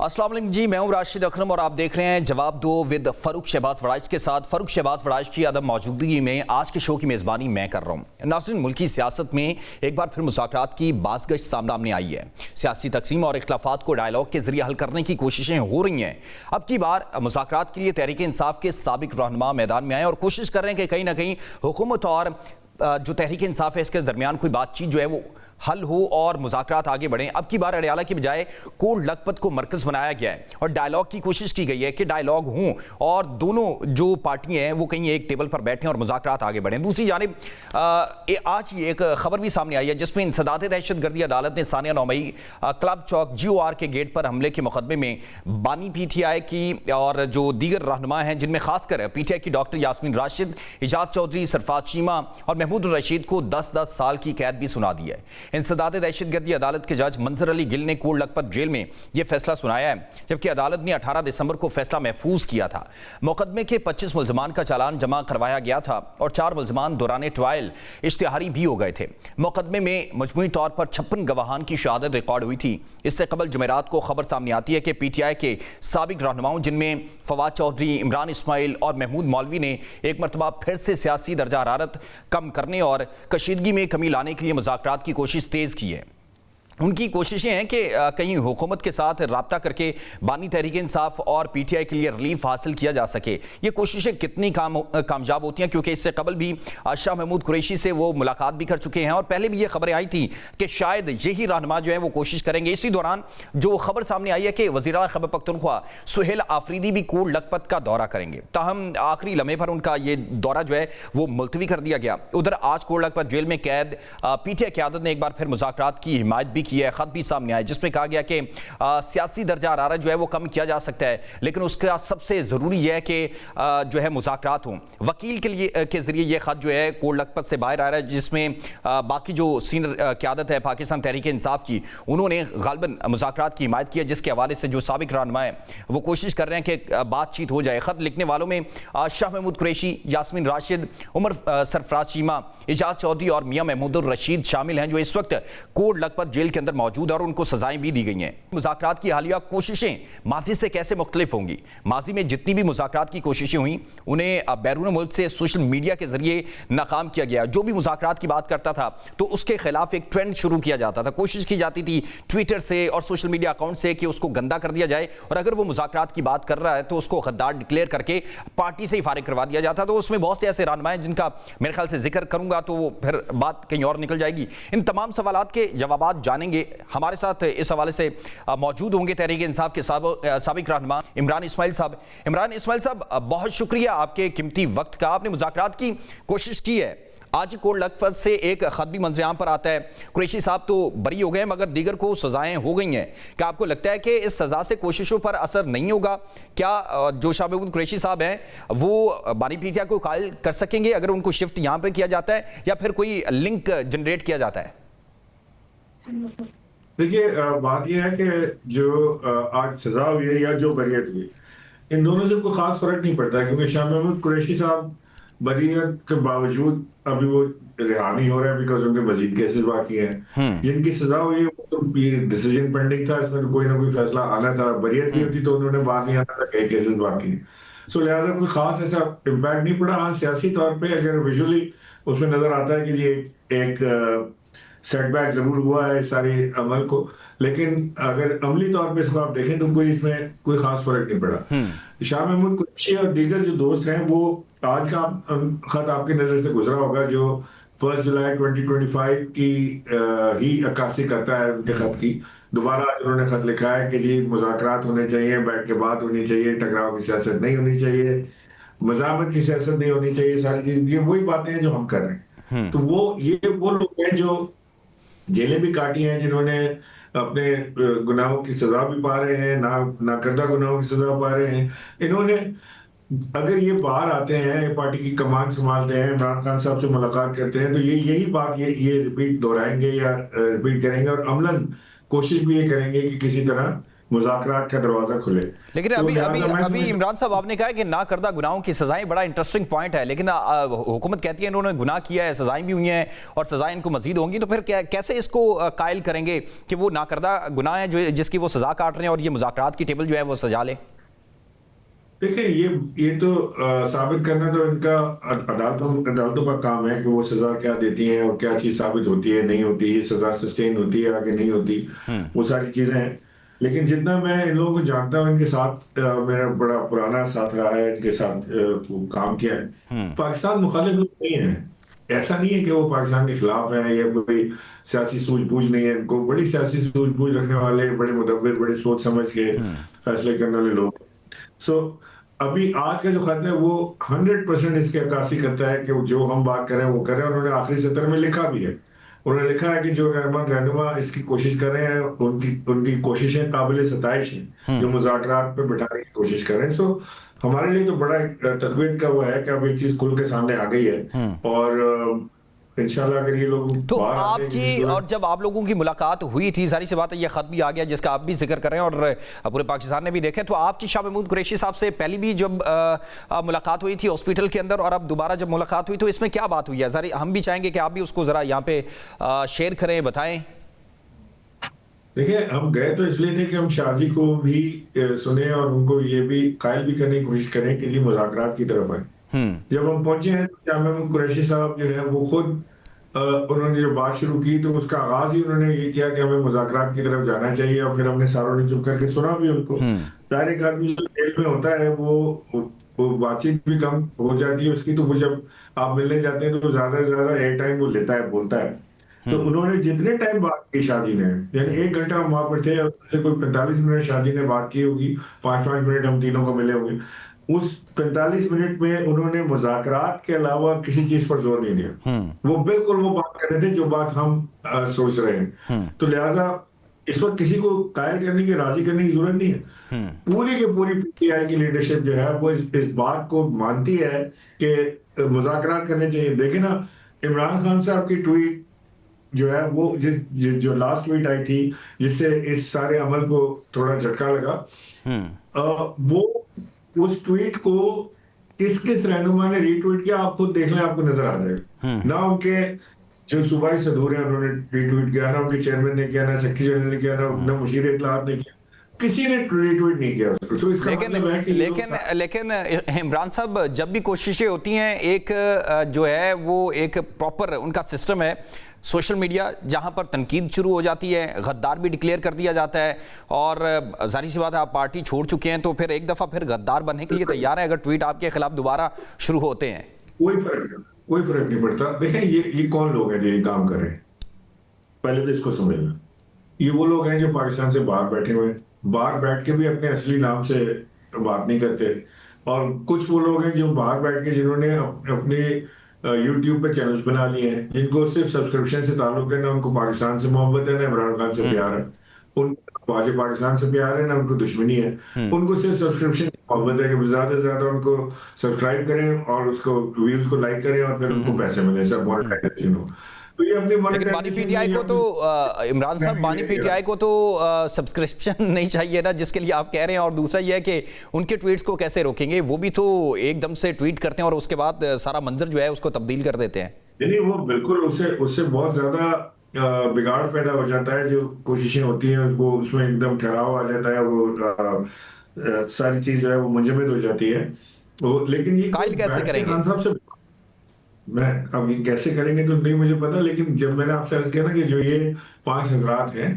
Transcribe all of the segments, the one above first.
अस्सलाम वालेकुम जी, मैं हूं राशिद अकरम और आप देख रहे हैं जवाब दो विद फ़ारूक शहबाज वड़ाइच के साथ। फ़ारूक शहबाज वड़ाइच की अदम मौजूदगी में आज के शो की मेज़बानी मैं कर रहा हूं। नाज़रीन, मुल्की सियासत में एक बार फिर मुज़ाकरात की बाज़गश सामने आई है। सियासी तकसीम और इख्तिलाफ़ात को डायलॉग के जरिए हल करने की कोशिशें हो रही हैं। अब की बार मुज़ाकरात के लिए तहरीक इंसाफ के साबिक रहनुमा मैदान में आए और कोशिश कर रहे हैं कि कहीं ना कहीं हुकूमत और जो तहरीक इंसाफ है इसके दरमियान कोई बातचीत जो है वो हल हो और मुज़ाकरात आगे बढ़ें। अब की बार अडयाला की बजाय कोट लखपत को मरकज़ बनाया गया है और डायलॉग की कोशिश की गई है कि डायलॉग हों और दोनों जो पार्टियां हैं वो कहीं एक टेबल पर बैठें और मुज़ाकरात आगे बढ़ें। दूसरी जानिब आज ये एक खबर भी सामने आई है जिसमें इंसदाद दहशतगर्दी अदालत ने सानिया नौमई क्लब चौक GOR के गेट पर हमले के मुकदमे में बानी PTI की और जो दीगर रहनुमा हैं जिनमें खासकर PTI की डॉक्टर यास्मीन राशिद, एजाज चौधरी, सरफराज चीमा और महमूद रशीद को 10-10 साल की कैद भी सुना दी है। इंसदाद दहशतगर्दी अदालत के जज मंजर अली गिल ने कोट लखपत जेल में यह फैसला सुनाया है, जबकि अदालत ने 18 दिसंबर को फैसला महफूज किया था। मुकदमे के 25 मुल्जमान का चालान जमा करवाया गया था और 4 मुल्जमान दौरान ट्रायल इश्तिहारी भी हो गए थे। मुकदमे में मजमूई तौर पर 56 गवाहान की शहादत रिकॉर्ड हुई थी। इससे कबल जुमेरात को खबर सामने आती है कि PTI के साबिक रहनुमाओं जिनमें फवाद चौधरी, इमरान इस्माइल और महमूद मौलवी ने एक मरतबा फिर से सियासी दर्जा हरारत कम करने और कशीदगी में कमी लाने के लिए मुज़ाकरात की कोशिश तेज की है। उनकी कोशिशें हैं कि कहीं हुकूमत के साथ रब्ता करके बानी तहरीक इंसाफ और PTI के लिए रिलीफ हासिल किया जा सके। ये कोशिशें कितनी कामयाब होती हैं, क्योंकि इससे कबल भी शाह महमूद कुरैशी से वो मुलाकात भी कर चुके हैं और पहले भी ये खबरें आई थी कि शायद यही रहनुमा जो है वो कोशिश करेंगे। इसी दौरान जो खबर सामने आई है कि वज़ीर आला खैबर पख्तूनख्वा सुहेल आफरीदी भी कोट लखपत का दौरा करेंगे, ताहम आखिरी लम्हे पर उनका ये दौरा जो है वो मुलतवी कर दिया गया। उधर आज कोट लखपत जेल में कैद PTI क़यादत ने एक बार फिर मुज़ाकरात की हिमायत भी की है। खत भी सामने आया जिसमें कहा गया कि सियासी दर्जा हरारत जो है वो कम किया जा सकता है, लेकिन उसका सबसे ज़रूरी यह है कि जो है मुज़ाकरात हों। वकील के जरिए यह खत जो है कोट लखपत से बाहर आ रहा है, जिसमें बाकी जो सीनियर क़यादत है पाकिस्तान तहरीक इंसाफ की, उन्होंने गालबन मुज़ाकरात की हिमायत की है, जिसके हवाले से जो साबिक रहनुमा है वो कोशिश कर रहे हैं कि बातचीत हो जाए। खत लिखने वालों में शाह महमूद कुरैशी, यास्मीन राशिद, उमर सरफराज चीमा, एजाज चौधरी और मियां महमूद रशीद शामिल हैं, जो इस वक्त कोट लखपत जेल के अंदर मौजूद है और उनको सजाएं भी दी गई हैं। मुज़ाकरात की हालिया कोशिशें माजी से कैसे मुख्तलिफ होंगी? माजी में जितनी भी मुज़ाकरात की कोशिशें हुई उन्हें बैरून मुल्क से सोशल मीडिया के जरिए नाकाम किया गया। जो भी मुज़ाकरात की बात करता था तो उसके खिलाफ एक ट्रेंड शुरू किया जाता था, कोशिश की जाती थी ट्विटर से और सोशल मीडिया अकाउंट से कि उसको गंदा कर दिया जाए, और अगर वो मुज़ाकरात की बात कर रहा है तो उसको गद्दार डिक्लेयर करके पार्टी से ही फारिग करवा दिया जाता। तो उसमें बहुत से ऐसे रहनुमा हैं जिनका मेरे ख्याल से जिक्र करूंगा तो फिर बात कहीं और निकल जाएगी। इन तमाम सवालात के जवाब जानेंगे। हमारे साथ इस हवाले से मौजूद होंगे तहरीक इंसाफ के साबिक रहनुमा इमरान इस्माइल साहब। इमरान इस्माइल साहब, बहुत शुक्रिया आपके कीमती वक्त का। आपने मुज़ाकरात की कोशिश की है। आज कोट लखपत से एक खत भी मंजर पर आता है, कुरैशी साहब तो बरी हो गए मगर दीगर को सजाएं हो गई हैं। क्या आपको लगता है कि इस सजा से कोशिशों पर असर नहीं होगा? क्या जो शाह महमूद कुरैशी साहब हैं वो बानी PTI को कायल कर सकेंगे अगर उनको शिफ्ट यहाँ पे किया जाता है, या फिर कोई लिंक जनरेट किया जाता है? देखिए, बात यह है कि जो आज सजा हुई है या जो बरियत हुई, इन दोनों से कोई खास फर्क नहीं पड़ता, क्योंकि शाह महमूद कुरैशी साहब बरियत के बावजूद अभी वो रिहा नहीं हो रहे हैं बिकॉज उनके मजीद केसेस बाकी हैं। जिनकी सजा हुई है वो तो ये डिसीजन पेंडिंग था, इसमें तो कोई ना कोई फैसला आना था। बरियत नहीं होती तो उन्होंने बात नहीं आना था, कई केसेस बाकी हैं। सो लिहाजा कोई खास ऐसा इम्पैक्ट नहीं पड़ा। हाँ, सियासी तौर पर अगर विजुअली उसमें नजर आता है कि ये एक सेटबैक जरूर हुआ है इस सारे अमल को, लेकिन अगर अमली तौर पे इसको आप देखें तो कोई इसमें कोई खास फर्क नहीं पड़ा। शाह महमूद कुरैशी और दीगर जो दोस्त हैं, वो आज का खत आपकी नजर से गुजरा होगा जो 1 जुलाई 2025 की ही अक्कासी करता है उनके खत की। दोबारा उन्होंने खत लिखा है कि जी मुज़ाकरात होने चाहिए, बैठ के बात होनी चाहिए, टकराव की सियासत नहीं होनी चाहिए, मज़ामत की सियासत नहीं होनी चाहिए, सारी चीज ये वही बातें हैं जो हम कर रहे हैं। तो वो लोग हैं जो जेलें भी काटी हैं, जिन्होंने अपने गुनाहों की सजा भी पा रहे हैं, ना करदा गुनाहों की सजा पा रहे हैं। इन्होंने अगर ये बाहर आते हैं, पार्टी की कमान संभालते हैं, इमरान खान साहब से मुलाकात करते हैं, तो यही बात ये रिपीट दोहराएंगे या रिपीट करेंगे और अमलन कोशिश भी ये करेंगे कि किसी तरह मुज़ाकरात का दरवाज़ा खुले। लेकिन तो अभी लिहाजा अभी मैं अभी इमरान साहब आपने कहा है कि ना करदा गुनाहों की सजाएं, बड़ा इंटरेस्टिंग पॉइंट है, लेकिन हुकूमत कहती है इन्होंने गुनाह किया है, सजाएं भी हुई हैं और सजाएं इनको मजीद होंगी, तो फिर कैसे इसको कायल करेंगे कि वो ना करदा गुनाह है जो जिसकी वो सजा काट रहे हैं और ये मुज़ाकरात की टेबल जो है वो सजा ले? देखिए, ये तो साबित करना तो इनका अदालतों का काम है कि वो सजा क्या देती हैं और क्या चीज साबित होती है, नहीं होती, ये सजा सस्टेन होती है आगे नहीं होती, वो सारी चीजें हैं। लेकिन जितना मैं इन लोगों को जानता हूँ, इनके साथ मेरा बड़ा पुराना साथ रहा है, इनके साथ काम किया है, पाकिस्तान मुखालिफ लोग नहीं है। ऐसा नहीं है कि वो पाकिस्तान के खिलाफ है या कोई सियासी सूझबूझ नहीं है इनको। बड़ी सियासी सूझबूझ रखने वाले, बड़े मुदब्बिर, बड़े सोच समझ के फैसले करने वाले लोग। सो अभी आज का जो खत है वो 100% इसकी अक्कासी करता है कि जो हम बात करें वो करें। उन्होंने आखिरी सत्र में लिखा भी है, उन्होंने लिखा है कि जो रहनुमा इसकी कोशिश कर रहे हैं उनकी उनकी कोशिशें काबिल सताइश हैं, जो मुज़ाकरात पे बिठाने की कोशिश कर रहे हैं। सो हमारे लिए तो बड़ा तकवीर का वो है कि अब एक चीज खुल के सामने आ गई है और इंशाल्लाह अगर ये लोग तो बाहर आते हैं आपकी और जब आप लोगों की मुलाकात हुई थी, जाहिर सी बात है ये खत भी आ गया जिसका आप भी जिक्र कर रहे हैं और पूरे पाकिस्तान ने भी देखा, तो आपकी शाह महमूद कुरैशी साहब से पहले भी जब मुलाकात हुई थी हॉस्पिटल के अंदर और अब दोबारा जब मुलाकात हुई तो इसमें क्या बात हुई है? जरा हम भी चाहेंगे कि आप भी उसको जरा यहाँ पे शेयर करें, बताएं। देखिए, हम गए तो इसलिए थे कि हम शाहजी को भी सुने और उनको ये भी कायल भी करने की कोशिश करें कि ये मुज़ाकरात की तरफ आए। जब हम पहुंचे हैं तो शाह महमूद कुरैशी साहब जो है वो खुद उन्होंने जो बात शुरू की तो उसका आगाज ही उन्होंने ये किया कि हमें मुज़ाकरात की तरफ जाना चाहिए और फिर हमने सारों ने चुप करके सुना भी उनको। दायरे एक आदमी जो जेल में होता है वो बातचीत भी कम हो जाती है उसकी, तो वो जब आप मिलने जाते हैं तो ज्यादा से ज्यादा एयर टाइम वो लेता है, बोलता है। तो उन्होंने जितने टाइम बात की शादी ने, यानी 1 घंटा हम वहां पर थे, कोई 45 मिनट शादी ने बात की होगी, 5-5 मिनट हम तीनों को मिले होंगे। उस 45 मिनट में उन्होंने मुज़ाकरात के अलावा किसी चीज पर जोर नहीं दिया। वो बिल्कुल वो बात कर रहे थे जो बात हम सोच रहे हैं। तो लिहाजा इस वक्त किसी को कायल करने की, राजी करने की जरूरत नहीं है। पूरी की पूरी पीटीआई की लीडरशिप जो है वो इस बात को मानती है कि मुज़ाकरात करने चाहिए। देखिए ना, इमरान खान साहब की ट्वीट जो है वो जो लास्ट ट्वीट आई थी जिससे इस सारे अमल को थोड़ा झटका लगा, वो उस ट्वीट को किस किस रहनुमा ने रीट्वीट किया आप खुद देख लें, आपको नजर आ जाएगा। ना उनके जो सूबाई सदूर है उन्होंने रीट्वीट किया, ना उनके चेयरमैन ने किया, ना सेक्रेटरी जनरल ने किया, ना मुशीर इत्तलात ने किया, किसी ने रीट्वीट नहीं किया उसको। तो इसका मतलब है कि लेकिन इमरान साहब जब भी कोशिशें होती हैं, एक जो है वो एक प्रॉपर उनका सिस्टम है सोशल मीडिया, जहां पर तनकीद शुरू हो जाती है, गद्दार भी डिक्लेयर कर दिया जाता है और जाहिर सी बात है आप पार्टी छोड़ चुके हैं तो फिर एक दफा फिर गद्दार बनने के लिए तैयार है अगर ट्वीट आपके खिलाफ दोबारा शुरू होते हैं। कोई फर्क नहीं पड़ता। देखें, ये कौन लोग हैं जो ये काम कर रहे हैं, पहले तो इसको समझना। ये वो लोग हैं जो पाकिस्तान से बाहर बैठे हुए हैं, बाहर बैठ के भी अपने असली नाम से बात नहीं करते, और कुछ वो लोग हैं जो बाहर बैठ के जिन्होंने अपने यूट्यूब पे चैनल्स बना लिए हैं, जिनको सिर्फ सब्सक्रिप्शन से ताल्लुक है, ना उनको पाकिस्तान से मोहब्बत है, ना इमरान खान से प्यार है। उनको आज पाकिस्तान से प्यार है, ना उनको दुश्मनी है। उनको सिर्फ सब्सक्रिप्शन की मोहब्बत है कि ज्यादा से ज्यादा उनको सब्सक्राइब करें और उसको व्यूज को लाइक करें और फिर उनको पैसे मिले, सब मोनेटाइजेशन हो। तो ये अपनी लेकिन बानी पीटीआई को तो इमरान साहब, बानी पीटीआई को तो सब्सक्रिप्शन नहीं चाहिए ना, जिसके लिए आप कह रहे हैं। और दूसरा ये है कि उनके ट्वीट्स को कैसे रोकेंगे? वो भी तो एकदम से ट्वीट करते हैं और उसके बाद सारा मंजर जो है उसको तब्दील कर देते हैं। नहीं, वो बिल्कुल उससे बहुत ज्यादा बिगाड़ पैदा हो जाता है। जो कोशिशें होती हैं वो उसमें एकदम ठहराव आ जाता है, वो सारी चीज जो है वो मुंजमद हो जाती है। लेकिन ये कायल कैसे करेंगे? मैं अब ये कैसे करेंगे तो नहीं मुझे पता, लेकिन जब मैंने आपसे अर्ज किया ना कि जो ये 5 हजरात हैं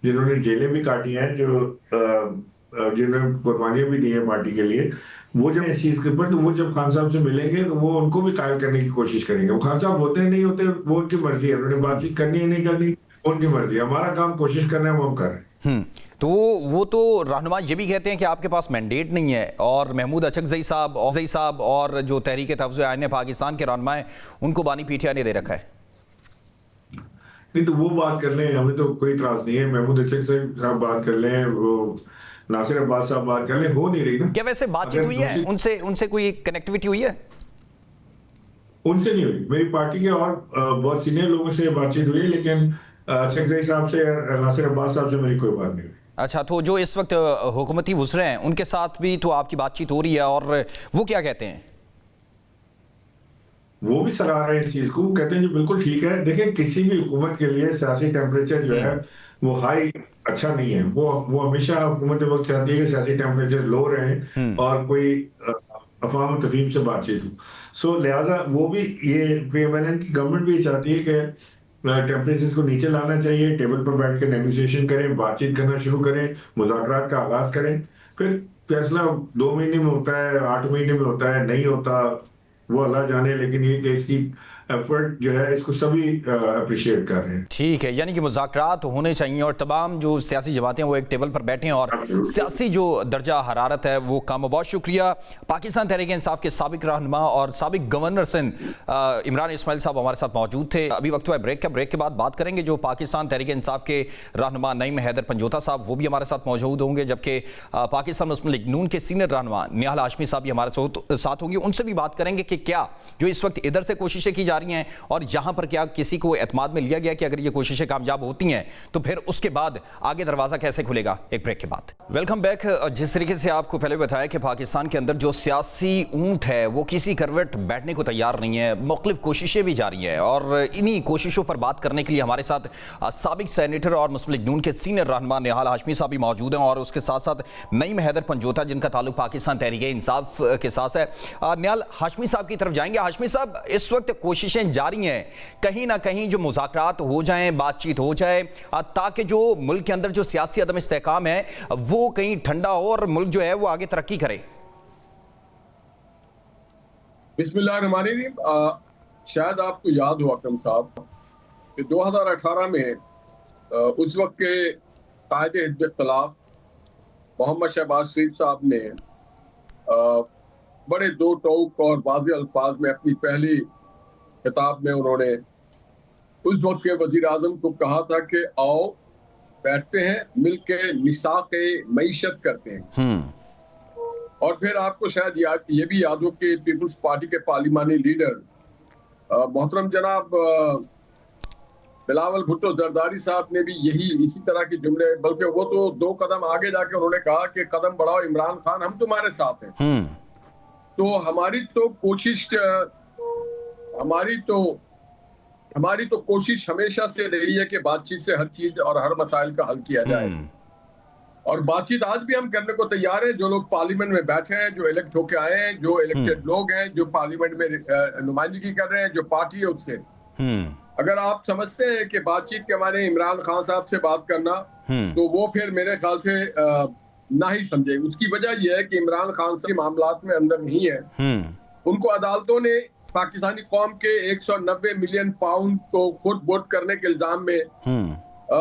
जिन्होंने जेलें भी काटी हैं, जिन्होंने कुर्बानियां भी दी हैं पार्टी के लिए, वो जब इस चीज के ऊपर, तो वो जब खान साहब से मिलेंगे तो वो उनको भी कायल करने की कोशिश करेंगे। वो खान साहब होते नहीं होते वो उनकी मर्जी है, उन्होंने बातचीत करनी है नहीं करनी उनकी मर्जी है। हमारा काम कोशिश करना है, वो हम कर रहे हैं। तो वो तो रहनुमा ये भी कहते हैं कि आपके पास मैंडेट नहीं है, और महमूद अचकजई साहब और जो तहरीक तहफ़्फ़ुज़ आईन पाकिस्तान के रहनुमा हैं उनको बानी पीटीआई ने दे रखा है। नहीं तो वो बात कर लें, हमें तो कोई इतराज नहीं है। महमूद अचकजई साहब बात कर लें, वो नासिर अब्बास साहब बात कर लें, हो नहीं रही ना। क्या वैसे बातचीत हुई है उनसे कोई कनेक्टिविटी हुई है? उनसे नहीं हुई। मेरी पार्टी के और बहुत सीनियर लोगों से बातचीत हुई है, लेकिन अचकजई साहब से, नासिर अब्बास साहब से मेरी कोई बात नहीं हुई। अच्छा, तो जो इस वक्त हुकूमती वज़रे हैं उनके साथ भी तो आपकी बातचीत हो रही है, और वो क्या कहते हैं? वो भी सराह रहे हैं इस चीज को, वो कहते हैं जी बिल्कुल ठीक है। देखिए, किसी भी हुकूमत के लिए सियासी टेम्परेचर जो है वो हाई अच्छा नहीं है। वो हमेशा हुकूमत वक्त चाहती है कि सियासी टेम्परेचर लो रहे और कोई अफवाह तफहीम से बातचीत हो। सो लिहाजा वो भी, ये प्रीएमिनेंट की गवर्नमेंट भी ये चाहती है कि टेम्परेचर को नीचे लाना चाहिए, टेबल पर बैठ के नेगोशिएशन करें, बातचीत करना शुरू करें, मुज़ाकरात का आगाज करें। फिर फैसला 2 महीने में होता है, 8 महीने में होता है, नहीं होता, वो अल्लाह जाने। लेकिन ये कि इसकी एफर्ट जो है इसको सभी अप्रिशिएट कर रहे हैं। ठीक है, यानी कि मुज़ाकरात होने चाहिए और तमाम जो सियासी जमातें वो एक टेबल पर बैठें और सियासी जो दर्जा हरारत है वो कम। बहुत शुक्रिया। पाकिस्तान तहरीक इंसाफ के साबिक रहनुमा और साबिक गवर्नर सिंध इमरान इस्माइल साहब हमारे साथ मौजूद थे। अभी वक्त हुआ है ब्रेक का। ब्रेक के बाद बात करेंगे जो पाकिस्तान तहरीक इंसाफ के रहनुमा नईम हैदर पंजोता साहब, वो भी हमारे साथ मौजूद होंगे, जबकि पाकिस्तान मुस्लिम लीग नून के सीनियर रहनुमा निहाल हाशमी साहब भी हमारे साथ होंगे। उनसे भी बात करेंगे कि क्या जो इस वक्त इधर से कोशिशें की जा रही हैं और यहां पर क्या किसी को एतमाद में लिया गया कि अगर ये कोशिशें कामयाब होती हैं तो फिर उसके बाद आगे दरवाजा कैसे खुलेगा। एक ब्रेक के बाद वेलकम बैक। जिस तरीके से आपको पहले बताया कि पाकिस्तान के अंदर जो सियासी ऊंट है वो किसी करवट बैठने को तैयार नहीं है, मुख्तलिफ कोशिशें भी जारी हैं, और इन्हीं कोशिशों पर बात करने के लिए हमारे साथ साबिक सेनेटर और मुस्लिम लीग नून के सीनियर रहनुमा निहाल हाशमी साहब भी मौजूद हैं, और उसके साथ साथ नईम हैदर पंजोता जिनका ताल्लुक पाकिस्तान तहरीक इंसाफ के साथ है। निहाल हाशमी साहब की तरफ जाएंगे। हाशमी साहब, इस वक्त कोशिशें जारी हैं कहीं ना कहीं जो मुज़ाकरात हो जाएं, बातचीत हो जाए, ताकि जो मुल्क के अंदर जो सियासी अदम इस्तेहकाम है वो कहीं ठंडा हो और मुल्क जो है वो आगे तरक्की करे। बिस्मिल्लाहिर्रहमानिर्रहीम। शायद आपको याद हो अकरम साहब कि 2018 में उस वक्त के कायदे हिज़्ब इख्तिलाफ मोहम्मद शहबाज शरीफ साहब ने बड़े दो टोक और वाज़ेह अल्फाज में अपनी पहली खिताब में उन्होंने उस वक्त के वजीर आजम को कहा था कि आओ बैठते हैं, मिलके मिसाक़े मईशत करते हैं। और फिर आपको शायद ये भी याद हो कि पीपल्स पार्टी के पार्लिमानी लीडर मोहतरम जनाब बिलावल भुट्टो जरदारी साहब ने भी इसी तरह के जुमले, बल्कि वो तो 2 कदम आगे जाके उन्होंने कहा कि कदम बढ़ाओ इमरान खान, हम तुम्हारे साथ हैं। तो हमारी तो कोशिश हमेशा से रही है कि बातचीत से हर चीज और हर मसाइल का हल किया जाए, और बातचीत आज भी हम करने को तैयार हैं। जो लोग पार्लियामेंट में बैठे हैं, जो इलेक्ट होके आए हैं, जो इलेक्टेड लोग हैं, जो पार्लियामेंट में नुमाइंदगी कर रहे हैं, जो पार्टी है उससे, अगर आप समझते हैं कि बातचीत के माने इमरान खान साहब से बात करना, तो वो फिर मेरे ख्याल से ना ही समझे। उसकी वजह यह है कि इमरान खान से मामलात में अंदर नहीं है। उनको अदालतों ने पाकिस्तानी कौम के 190 मिलियन पाउंड को खुद वोट करने के इल्जाम में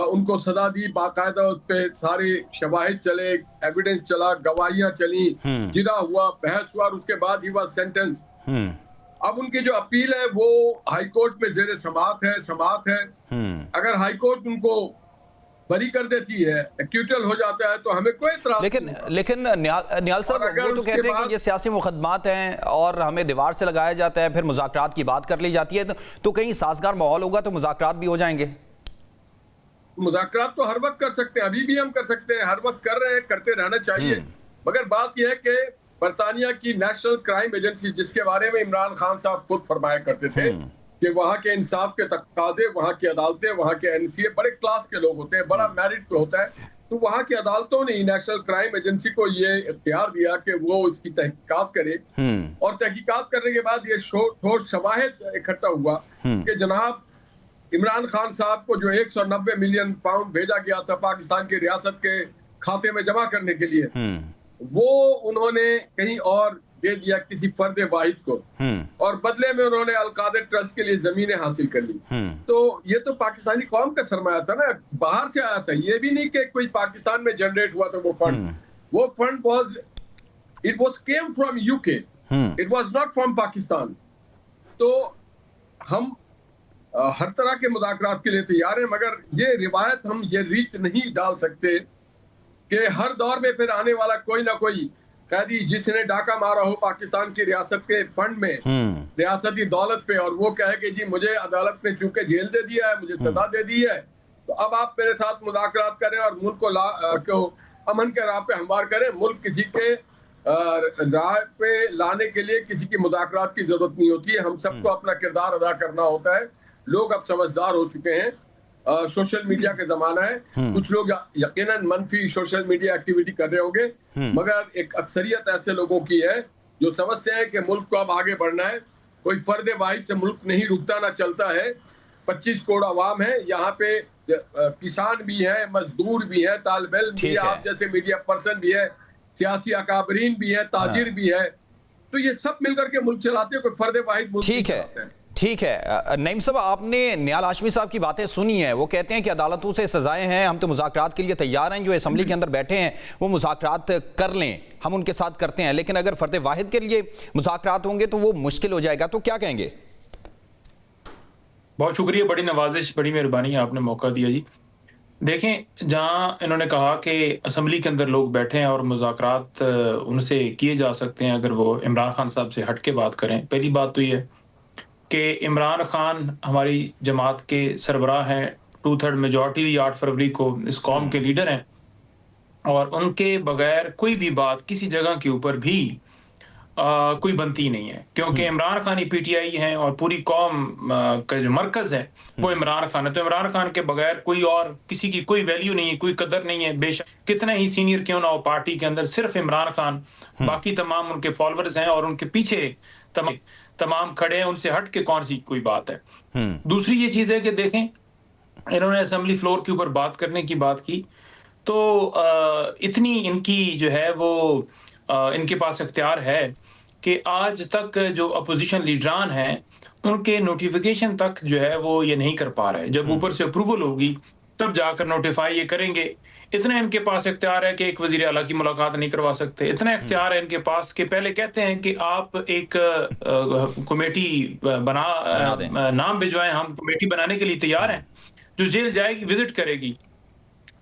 उनको सजा दी। बाकायदा उस पर सारे शवाहिद चले, एविडेंस चला, गवाहियां चली, जिरा हुआ, बहस हुआ, और उसके बाद ही वह सेंटेंस। अब उनकी जो अपील है वो हाई कोर्ट में जेर समाअत है। अगर हाई कोर्ट उनको बरी कर देती है, एक्यूटल हो जाता है, तो हमें कोई इतराज लेकिन निहाल साहब, वो तो कहते हैं कि ये सियासी मुकदमात हैं और हमें दीवार से लगाया जाता है, फिर मुज़ाकरात की बात कर ली जाती है, तो कहीं साजगार माहौल होगा तो मुज़ाकरात भी हो जाएंगे। मुज़ाकरात तो हर वक्त कर सकते हैं, अभी भी हम कर सकते हैं, हर वक्त कर रहे हैं, करते रहना चाहिए। मगर बात यह है कि बरतानिया की नेशनल क्राइम एजेंसी, जिसके बारे में इमरान खान साहब खुद फरमाया करते थे कि वहाँ के इंसाफ के तकाज़े, वहाँ की अदालतें, वहाँ के एनसीए बड़े क्लास के लोग होते हैं, बड़ा मेरिट पे होता है, तो वहाँ की अदालतों ने नेशनल क्राइम एजेंसी को ये इख्तियार दिया कि वो इसकी तहकीकात करे। और तहकीकात करने के बाद ये ठोस शवाहिद इकट्ठा हुआ कि जनाब इमरान खान साहब को जो 190 मिलियन पाउंड भेजा गया था पाकिस्तान की रियासत के खाते में जमा करने के लिए, वो उन्होंने कहीं और दे दिया किसी फर्द वाहिद को, और बदले में उन्होंने अलकादर ट्रस्ट के लिए जमीनें हासिल कर ली। तो ये तो पाकिस्तानी कौम का सरमाया था ना, बाहर से आया था। ये भी नहीं कि कोई पाकिस्तान में जनरेट हुआ था वो fund was came from UK, it was not from Pakistan. तो हम हर तरह के मुज़ाकरात के लिए तैयार हैं, मगर ये रिवायत हम ये रीच नहीं डाल सकते कि हर दौर में फिर आने वाला कोई ना कोई कैदी जिसने डाका मारा हो पाकिस्तान की रियासत के फंड में, रियासती दौलत पे, और वो कहे कि जी मुझे अदालत ने चूंकि जेल दे दिया है, मुझे सजा दे दी है, तो अब आप मेरे साथ मुज़ाकरात करें और मुल्क को अमन के राह पे हमवार करें। मुल्क किसी के राह पे लाने के लिए किसी की मुज़ाकरात की जरूरत नहीं होती है। हम सबको अपना किरदार अदा करना होता है। लोग अब समझदार हो चुके हैं। सोशल मीडिया का जमाना है। कुछ लोग यकीनन मनफी सोशल मीडिया एक्टिविटी कर रहे होंगे, मगर एक अक्सरियत ऐसे लोगों की है जो समझते हैं कि मुल्क को अब आगे बढ़ना है। कोई फर्द वाहिद से मुल्क नहीं रुकता, ना चलता है। 25 करोड़ आवाम है यहाँ पे, किसान भी है, मजदूर भी है, तालिब इल्म भी है, आप जैसे मीडिया पर्सन भी है, सियासी अकाबरीन भी है, ताजिर भी है। तो ये सब मिलकर के मुल्क चलाते हैं, कोई फर्द वाहिद मुल्क नहीं चलाते हैं। ठीक है नईम साहब, आपने निहाल हाशमी साहब की बातें सुनी हैं। वो कहते हैं कि अदालतों से सजाएं हैं, हम तो मुज़ाकरात के लिए तैयार हैं। जो असेंबली के अंदर बैठे हैं वो मुज़ाकरात कर लें, हम उनके साथ करते हैं, लेकिन अगर फर्द वाहिद के लिए मुज़ाकरात होंगे तो वो मुश्किल हो जाएगा। तो क्या कहेंगे? बहुत शुक्रिया, बड़ी नवाजिश, बड़ी मेहरबानी, आपने मौका दिया जी। देखें, जहाँ इन्होंने कहा कि असम्बली के अंदर लोग बैठे हैं और मुज़ाकरात उनसे किए जा सकते हैं अगर वो इमरान खान साहब से हट के बात करें। पहली बात तो ये कि इमरान खान हमारी जमात के सरबराह हैं, 2/3 मेजॉरिटी 8 फरवरी को इस कौम के लीडर हैं, और उनके बगैर कोई भी बात किसी जगह के ऊपर भी कोई बनती नहीं है, क्योंकि इमरान खान ही पीटीआई हैं और पूरी कौम का जो मरकज़ है वो इमरान खान है। तो इमरान खान के बगैर कोई और किसी की कोई वैल्यू नहीं है, कोई कदर नहीं है। बेशक कितने ही सीनियर क्यों ना हो पार्टी के अंदर, सिर्फ इमरान खान, बाकी तमाम उनके फॉलोअर्स हैं और उनके पीछे तमाम खड़े हैं। उनसे हट के कौन सी कोई बात है। दूसरी ये चीज़ है कि देखें, इन्होंने असेंबली फ्लोर के ऊपर बात करने की बात की, तो इतनी इनकी जो है वो इनके पास इख्तियार है कि आज तक जो अपोजिशन लीडरान हैं उनके नोटिफिकेशन तक जो है वो ये नहीं कर पा रहे। जब ऊपर से अप्रूवल होगी तब जाकर नोटिफाई ये करेंगे। इतना इनके पास इख्तियार है कि एक वजीर आला की मुलाकात नहीं करवा सकते। इतना इख्तियार है इनके पास कि पहले कहते हैं कि आप एक कमेटी नाम भिजवाएं, हम कमेटी बनाने के लिए तैयार हैं जो जेल जाएगी, विजिट करेगी,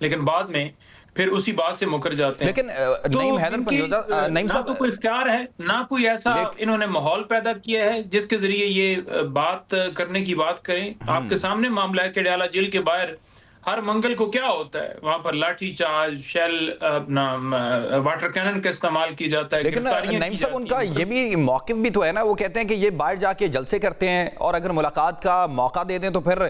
लेकिन बाद में फिर उसी बात से मुकर जाते हैं। लेकिन तो नईम हैदर पंजोजा, नईम साहब, ना तो कोई इख्तियार है, ना कोई ऐसा इन्होंने माहौल पैदा किया है जिसके जरिए ये बात करने की बात करें। आपके सामने मामला है कि अडयाला जेल के बाहर हर मंगल को क्या होता है, वहां पर लाठी चार्ज, शेल, वाटर कैनन का इस्तेमाल किया जाता है। लेकिन नईम साहब, उनका ये भी मौक़िफ़ भी तो है ना, वो कहते हैं कि ये बाहर जाके जलसे करते हैं और अगर मुलाकात का मौका दे दें तो फिर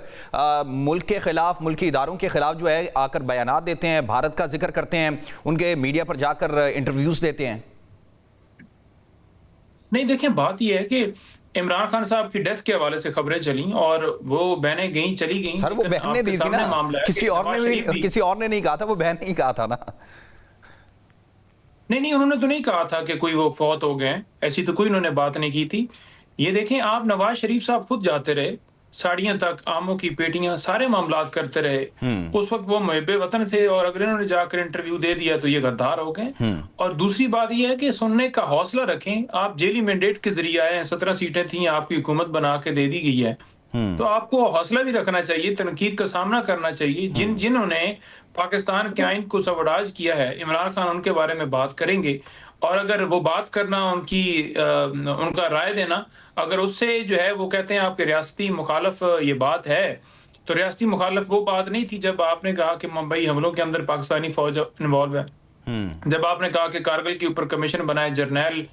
मुल्क के खिलाफ, मुल्की इदारों के खिलाफ जो है आकर बयानात देते हैं, भारत का जिक्र करते हैं, उनके मीडिया पर जाकर इंटरव्यूज देते हैं। नहीं, देखें, बात यह है कि इमरान खान साहब की डेथ के हवाले से खबरें चली और वो बहनें गई, चली गई। सर, वो बहन ने दी थी ना, किसी और ने नहीं कहा था, वो बहन नहीं कहा था ना। नहीं, उन्होंने तो नहीं कहा था कि कोई वो फौत हो गए, ऐसी तो कोई उन्होंने बात नहीं की थी। ये देखें, आप नवाज शरीफ साहब खुद जाते रहे, साड़ियां तक, आमों की पेटियां, सारे मामलात करते रहे। उस वक्त वो मुहिब्बे वतन थे और अगर इन्होंने जाकर इंटरव्यू दे दिया तो ये गद्दार हो गए। और दूसरी बात ये है कि सुनने का हौसला रखें। आप जेली मैंडेट के जरिए आए हैं, 17 सीटें थी, आपकी हुकूमत बना के दे दी गई है, तो आपको हौसला भी रखना चाहिए, तनकीद का सामना करना चाहिए। जिन्होंने पाकिस्तान के आइन को सबडाज किया है, इमरान खान उनके बारे में बात करेंगे और अगर वो बात करना, उनका राय देना, अगर उससे जो है वो कहते हैं आपके रियासती मुखालफ ये बात है, तो रियासती मुखालफ वो बात नहीं थी जब आपने कहा कि मुंबई हमलों के अंदर पाकिस्तानी फौज इन्वॉल्व है, जब आपने कहा कि कारगिल के ऊपर कमीशन बनाए, जर्नैल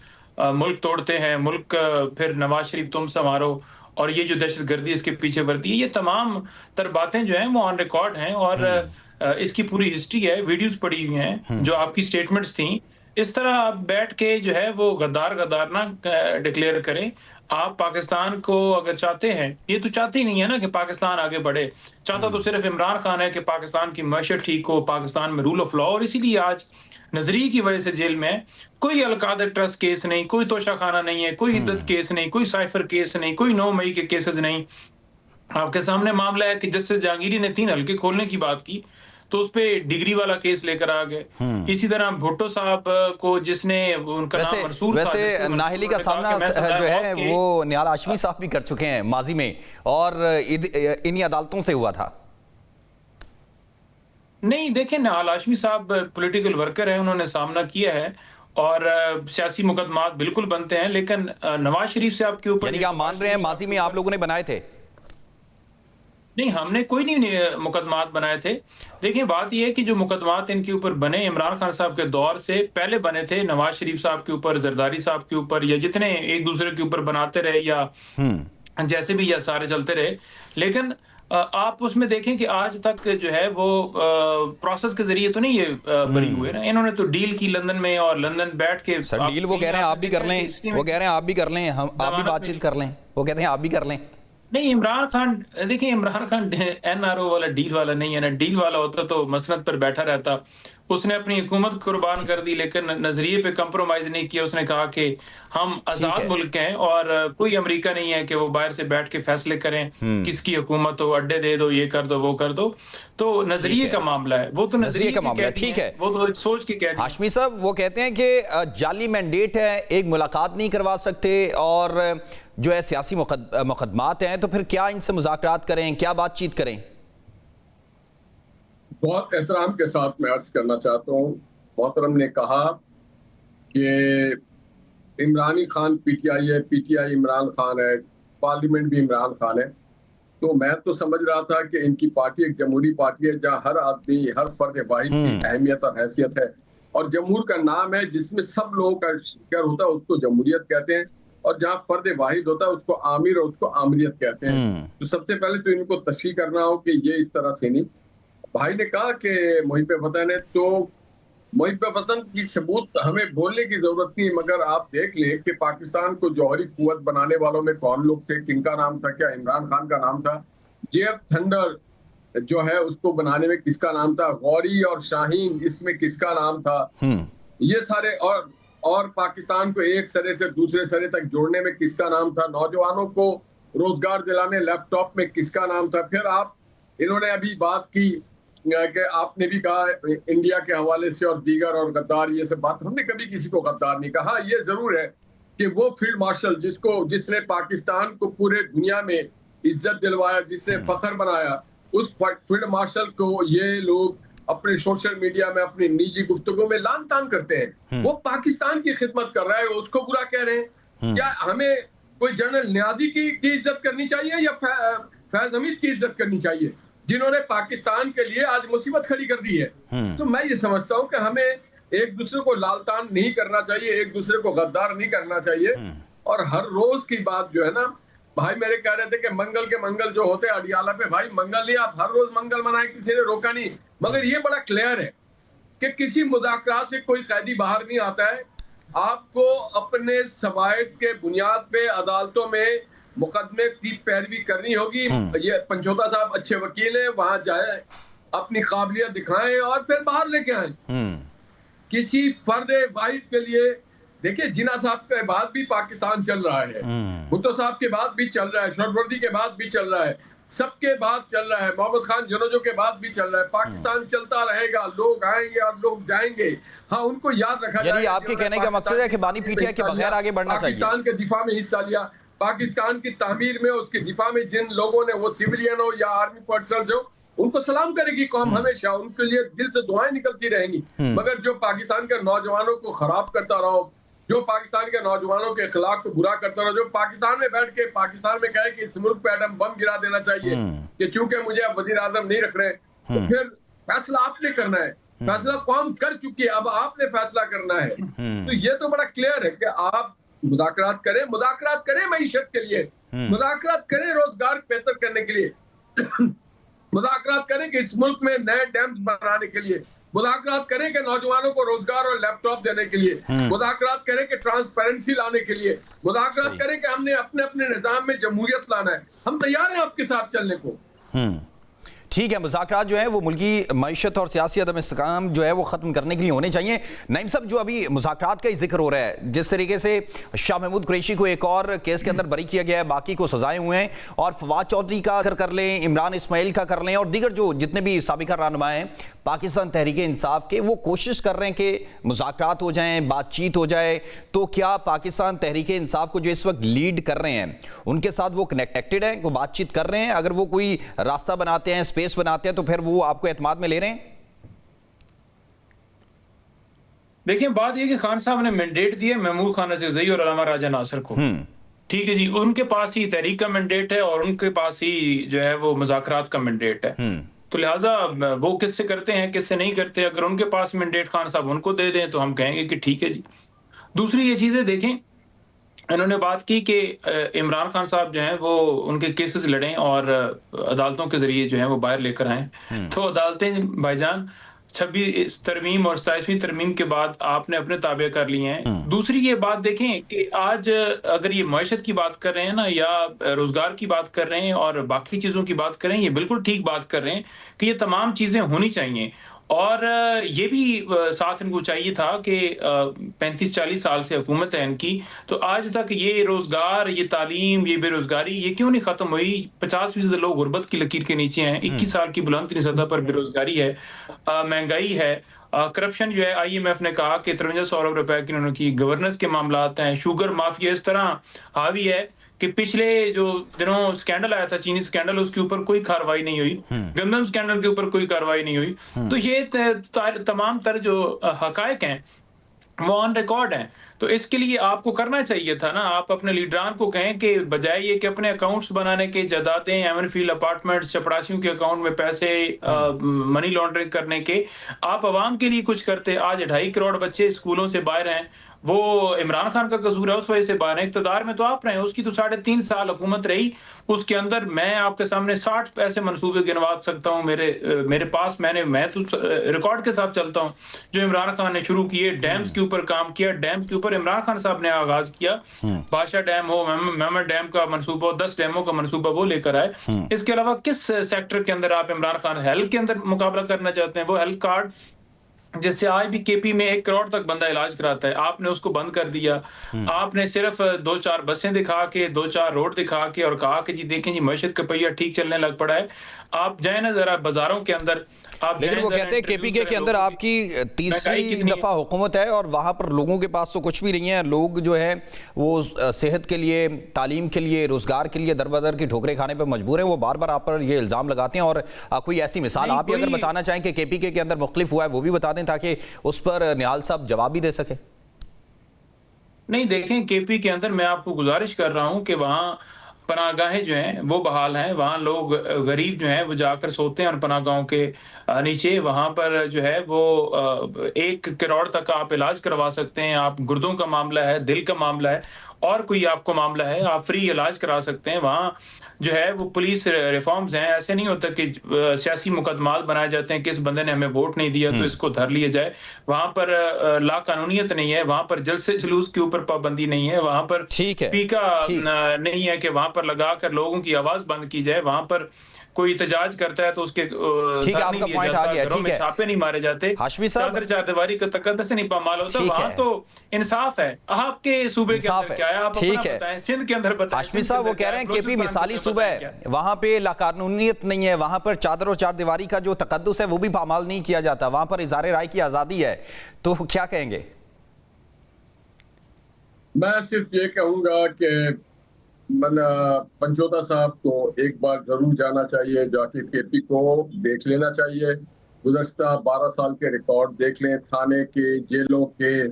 मुल्क तोड़ते हैं, मुल्क फिर नवाज शरीफ तुम संवारो, और ये जो दहशतगर्दी इसके पीछे वर्ती है, ये तमाम तर बातें जो हैं वो ऑन रिकॉर्ड हैं और इसकी पूरी हिस्ट्री है, वीडियोस पड़ी हुई हैं जो आपकी स्टेटमेंट्स थी। इस तरह आप बैठ के जो है वो गद्दार ना डिक्लेयर करें। आप पाकिस्तान को अगर चाहते हैं, ये तो चाहते ही नहीं है ना कि पाकिस्तान आगे बढ़े, चाहता तो सिर्फ इमरान खान है कि पाकिस्तान की मैशत ठीक हो, पाकिस्तान में रूल ऑफ लॉ, और इसीलिए आज नजरिए की वजह से जेल में कोई अलकादर ट्रस्ट केस नहीं, कोई तोशा खाना नहीं है, कोई इद्दत केस नहीं, कोई साइफर केस नहीं, कोई 9 मई के केसेस नहीं। आपके सामने मामला है कि जस्टिस जहांगीरी ने 3 हल्के खोलने की बात की तो उस पे डिग्री वाला केस लेकर आ गए। इसी तरह भुट्टो साहब को जिसने उनका नाम मंसूर था, वैसे नाहिली का सामना जो है वो निहाल हाशमी साहब भी कर चुके हैं माजी में, और इन्हीं अदालतों से हुआ था। नहीं, देखें, निहाल हाशमी साहब पॉलिटिकल वर्कर हैं, उन्होंने सामना किया है और सियासी मुकदमात बिल्कुल बनते हैं, लेकिन नवाज शरीफ से आपके ऊपर, यानी कि आप मान रहे हैं माजी में आप लोगों ने बनाए थे? नहीं, हमने कोई नहीं मुकदमात बनाए थे। देखिए, बात ये है कि जो मुकदमात इनके ऊपर बने, इमरान खान साहब के दौर से पहले बने थे, नवाज शरीफ साहब के ऊपर, जरदारी साहब के ऊपर, या जितने एक दूसरे के ऊपर बनाते रहे, या जैसे भी यह सारे चलते रहे। लेकिन आप उसमें देखें कि आज तक जो है वो प्रोसेस के जरिए तो नहीं ये बरी हुए ना। इन्होंने तो डील की लंदन में, और लंदन बैठ के सर डील वो कह रहे हैं आप भी कर लें, वो कह रहे हैं आप भी कर लें, हम आप भी बातचीत कर लें, वो कहते हैं आप भी कर लें। नहीं, इमरान खान, देखिए इमरान खान एनआरओ वाला, डील वाला नहीं है ना। डील वाला होता तो मसनद पर बैठा रहता। उसने अपनी हुकूमत कुर्बान कर दी, लेकिन नजरिए पे कंप्रोमाइज नहीं किया। उसने कहा कि हम आजाद मुल्क हैं और कोई अमेरिका नहीं है कि वो बाहर से बैठ के फैसले करें किसकी हुकूमत हो, अड्डे दे दो, ये कर दो, वो कर दो। तो नजरिए का मामला है, वो तो नजरिए का मामला है, ठीक है, वो तो सोच के कह हाशमी साहब वो कहते हैं कि जाली मैंडेट है, एक मुलाकात नहीं करवा सकते, और जो है सियासी मुकदमात हैं, तो फिर क्या इनसे मुज़ाकरात करें, क्या बातचीत करें? बहुत एहतराम के साथ मैं अर्ज करना चाहता हूँ, मोहतरम ने कहा कि इमरानी खान पीटीआई है, पीटीआई इमरान खान है, पार्लियामेंट भी इमरान खान है। तो मैं तो समझ रहा था कि इनकी पार्टी एक जमहूरी पार्टी है, जहाँ हर आदमी, हर फर्द वाहिद की अहमियत और हैसियत है, और जमहूर का नाम है जिसमें सब लोगों का शिकार होता है, उसको जमहूरियत कहते हैं, और जहाँ फर्द वाहिद होता है उसको आमिर और उसको आमिरियत कहते हैं। तो सबसे पहले तो इनको तशरीह करना हो कि ये इस तरह से नहीं। भाई ने कहा कि मुहिब वतन है, तो मुहिब वतन की सबूत हमें बोलने की जरूरत नहीं, मगर आप देख लें कि पाकिस्तान को जौहरी कुव्वत बनाने वालों में कौन लोग थे, किनका नाम था, क्या इमरान खान का नाम था? जेएफ थंडर जो है उसको बनाने में किसका नाम था? गौरी और शाहीन, इसमें किसका नाम था? ये सारे, और पाकिस्तान को एक सरे से दूसरे सरे तक जोड़ने में किसका नाम था? नौजवानों को रोजगार दिलाने लैपटॉप में किसका नाम था? फिर आप, इन्होंने अभी बात की कि आपने भी कहा इंडिया के हवाले से और दीगर और गद्दार, ये सब बात, हमने कभी किसी को गद्दार नहीं कहा। ये जरूर है कि वो फील्ड मार्शल जिसने पाकिस्तान को पूरे दुनिया में इज्जत दिलवाया, जिसने फख्र बनाया, उस फील्ड मार्शल को ये लोग अपने सोशल मीडिया में, अपनी निजी गुफ्तगू में लान तान करते हैं। वो पाकिस्तान की खिदमत कर रहा है, उसको बुरा कह रहे हैं। क्या हमें कोई जनरल न्यादी की इज्जत करनी चाहिए या फैज हमीद की इज्जत करनी चाहिए, जिन्होंने पाकिस्तान के लिए आज मुसीबत खड़ी कर दी है? तो मैं ये समझता हूँ कि हमें एक दूसरे को लालतान नहीं करना चाहिए, एक दूसरे को गद्दार नहीं करना चाहिए। और हर रोज की बात जो है ना, भाई मेरे कह रहे थे कि मंगल के मंगल जो होते हैं अडियाला पे, भाई मंगल नहीं, आप हर रोज मंगल मनाए, किसी ने रोका नहीं। मगर ये बड़ा क्लियर है कि किसी मुज़ाकरात से कोई कैदी बाहर नहीं आता है। आपको अपने सवायद के बुनियाद पे अदालतों में मुकदमे की पैरवी करनी होगी। ये पंचोता साहब अच्छे वकील हैं, वहां जाए, अपनी काबिलियत दिखाएं और फिर बाहर लेके आए। किसी फर्द वाहिद के लिए, देखिए जिना साहब के बाद भी पाकिस्तान चल रहा है, भुट्टो साहब के बाद भी चल रहा है, शरवर्दी के बाद भी चल रहा है, सबके बाद चल रहा है, मोहम्मद खान जनोजो के बाद भी चल रहा है। पाकिस्तान चलता रहेगा, लोग आएंगे और लोग जाएंगे। हाँ, उनको याद रखा जाए, आपके कहने का मकसद है कि बानी पीटीआई के बगैर आगे बढ़ना चाहिए। पाकिस्तान के दिफा में हिस्सा लिया, पाकिस्तान की तामीर में, उसके दिफा में जिन लोगों ने, वो सिविलियन हो या आर्मी पर्सनल हो, उनको सलाम करेगी कौम हमेशा, उनके लिए दिल से दुआएं निकलती रहेंगी। मगर जो पाकिस्तान के नौजवानों को खराब करता रहो, जो पाकिस्तान के नौजवानों के अखलाक को बुरा करता रहो, जो पाकिस्तान में बैठ के पाकिस्तान में कहे कि इस मुल्क पे एटम बम गिरा देना चाहिए कि क्योंकि मुझे अब वजीर आजम नहीं रख रहे, तो फिर फैसला आपने करना है। फैसला कौम कर चुकी है, अब आपने फैसला करना है। तो ये तो बड़ा क्लियर है कि आप मुज़ाकरात करें मईशत के लिए, मुज़ाकरात करें रोजगार बेहतर करने के लिए, मुज़ाकरात करें कि इस मुल्क में नए डैम्स बनाने के लिए, मुज़ाकरात करें कि नौजवानों को रोजगार और लैपटॉप देने के लिए, मुज़ाकरात करें कि ट्रांसपेरेंसी लाने के लिए, मुज़ाकरात करें कि हमने अपने अपने निज़ाम में जमहूरियत लाना है। हम तैयार हैं आपके साथ चलने को। ठीक है, मुज़ाकरात जो है वो मुल्की मईशत और सियासी अदम इस्तेकाम जो है वो ख़त्म करने के लिए होने चाहिए। नईम साहब, जो अभी मुज़ाकरात का ही जिक्र हो रहा है, जिस तरीके से शाह महमूद कुरैशी को एक और केस के अंदर बरी किया गया है, बाकी को सजाएं हुए हैं, और फवाद चौधरी का कर लें, इमरान इस्माइल का कर लें, और दीगर जो जितने भी साबिका रहनुमा हैं पाकिस्तान तहरीक इंसाफ के, वो कोशिश कर रहे हैं कि मुज़ाकरात हो जाएं, बातचीत हो जाए। तो क्या पाकिस्तान तहरीक इंसाफ को जो इस वक्त लीड कर रहे हैं, उनके साथ वो कनेक्टेड हैं, वो बातचीत कर रहे हैं? अगर वो कोई रास्ता बनाते हैं, स्पेस बनाते हैं, तो फिर वो आपको एतमाद में ले रहे हैं? देखिए, बात यह कि खान साहब ने मैंडेट दिया महमूद खान अज़ीज़ई और अल्लामा राजा नासिर को, ठीक है जी, उनके पास ही तहरीक का मैंडेट है और उनके पास ही जो है वो मुज़ाकरात का मैंडेट है। तो लिहाजा वो किससे करते हैं किससे नहीं करते, अगर उनके पास मैंडेट खान साहब उनको दे दें तो हम कहेंगे कि ठीक है जी। दूसरी ये चीज़ें देखें, इन्होंने बात की कि इमरान खान साहब जो हैं वो उनके केसेस लड़ें और अदालतों के ज़रिए जो है वो बाहर लेकर आएँ। तो अदालतें भाईजान 26 तरमीम और 27वीं तरमीम के बाद आपने अपने ताबे कर लिए हैं। दूसरी ये बात देखें कि आज अगर ये मईशत की बात कर रहे हैं ना या रोज़गार की बात कर रहे हैं और बाकी चीज़ों की बात कर रहे हैं, ये बिल्कुल ठीक बात कर रहे हैं कि ये तमाम चीज़ें होनी चाहिए। और ये भी साथ इनको चाहिए था कि 35-40 साल से हुकूमत है इनकी, तो आज तक ये रोज़गार, ये तालीम, ये बेरोज़गारी ये क्यों नहीं ख़त्म हुई? 50% लोग गुर्बत की लकीर के नीचे हैं, 21 साल की बुलंद सतह पर बेरोज़गारी है, महंगाई है, करप्शन जो है IMF ने कहा कि 53 अरब रुपए की उन्होंने की, गवर्नेंस के मामलात हैं, शुगर माफिया इस तरह हावी है कि पिछले जो दिनों स्कैंडल आया था, चीनी स्कैंडल, उसके ऊपर कोई कार्रवाई नहीं हुई, गंदम स्कैंडल के ऊपर कोई कार्रवाई नहीं हुई। तो ये तमाम तर जो हकायक हैं वो ऑन रिकॉर्ड हैं। तो इसके लिए आपको करना चाहिए था ना, आप अपने लीडरान को कहें कि बजाय ये कि अपने अकाउंट्स बनाने के, जायदादें, एवनफील्ड अपार्टमेंट्स, चपरासियों के अकाउंट में पैसे मनी लॉन्ड्रिंग करने के, आप आवाम के लिए कुछ करते। आज 2.5 करोड़ बच्चे स्कूलों से बाहर हैं, वो इमरान खान का कसूर है, उस वजह से बाहर है। इक़्तिदार में तो आप रहे, उसकी तो 3.5 साल हुकूमत रही, उसके अंदर मैं आपके सामने 60 ऐसे मंसूबे गिनवा सकता हूँ मेरे पास, मैं तो रिकॉर्ड के साथ चलता हूँ जो इमरान खान ने शुरू किए। डैम्स के ऊपर काम किया, डैम्स के ऊपर इमरान खान साहब ने आगाज किया, बादशाह डैम हो, मेमन डैम का मंसूबा हो, 10 डैमों का मंसूबा वो लेकर आए। इसके अलावा किस सेक्टर के अंदर आप इमरान खान हेल्थ के अंदर मुकाबला करना चाहते हैं? वो हेल्थ कार्ड जिससे आज भी KP में 1 करोड़ तक बंदा इलाज कराता है, आपने उसको बंद कर दिया। आपने सिर्फ 2-4 बसें दिखा के, 2-4 रोड दिखा के और कहा कि जी देखें जी मईशत का पहिया ठीक चलने लग पड़ा है। आप जाए ना जरा बाजारों के अंदर, आप लेकिन वो कहते हैं KPK के अंदर आपकी तीसरी दफा हुकूमत है और वहां पर लोगों के पास तो कुछ भी नहीं है। लोग जो है वो सेहत के लिए, तालीम के लिए, रोजगार के लिए दर बदर की ठोकरें खाने पर मजबूर हैं। वो बार बार आप पर ये इल्जाम लगाते हैं और कोई ऐसी मिसाल आप भी अगर बताना चाहें कि KPK के अंदर मुख्तलिफ हुआ है वो भी बता दें ताकि उस पर निहाल साहब जवाब भी दे सके। नहीं, देखें KP के अंदर मैं आपको गुजारिश कर रहा हूं कि वहां पनाहगाहें जो हैं वो बहाल हैं, वहाँ लोग गरीब जो हैं वो जाकर सोते हैं उन पनाहगाहों के नीचे। वहाँ पर जो है वो 1 करोड़ तक आप इलाज करवा सकते हैं। आप गुर्दों का मामला है, दिल का मामला है और कोई आपको मामला है, आप फ्री इलाज करा सकते हैं। वहाँ जो है वो पुलिस रिफॉर्म्स हैं, ऐसे नहीं होता कि सियासी मुकदमात बनाए जाते हैं कि इस बंदे ने हमें वोट नहीं दिया तो इसको धर लिया जाए। वहाँ पर लाकानूनियत नहीं है, वहाँ पर जलसे जुलूस के ऊपर पाबंदी नहीं है, वहाँ पर स्पीकर नहीं है कि वहाँ पर लगाकर लोगों की आवाज बंद की जाए। वहाँ पर कोई एहतजाज करता है तो उसके ठीक है, आपका पॉइंट आ गया, ठीक है, छापे नहीं मारे जाते, हाशमी साहब चारदीवारी का तकद्दस से नहीं पामाल होता। वहाँ तो इंसाफ है। आपके सूबे के अंदर क्या है आप अपना बताएं, सिंध के अंदर बताएं। हाशमी साहब वो कह रहे हैं KP मिसाली सूबा है, वहाँ पे लाकानूनियत नहीं है, वहाँ पर चादर और चारदीवारी का जो तकद्दुस है वो भी पामाल नहीं किया जाता, वहाँ पर इज़हार राय की आज़ादी है। तो क्या कहेंगे? मैं सिर्फ ये कहूँगा कि पंचोता साहब को एक बार जरूर जाना चाहिए, जाके KP को देख लेना चाहिए। गुज़श्ता 12 साल के रिकॉर्ड देख लें, थाने के, जेलों के,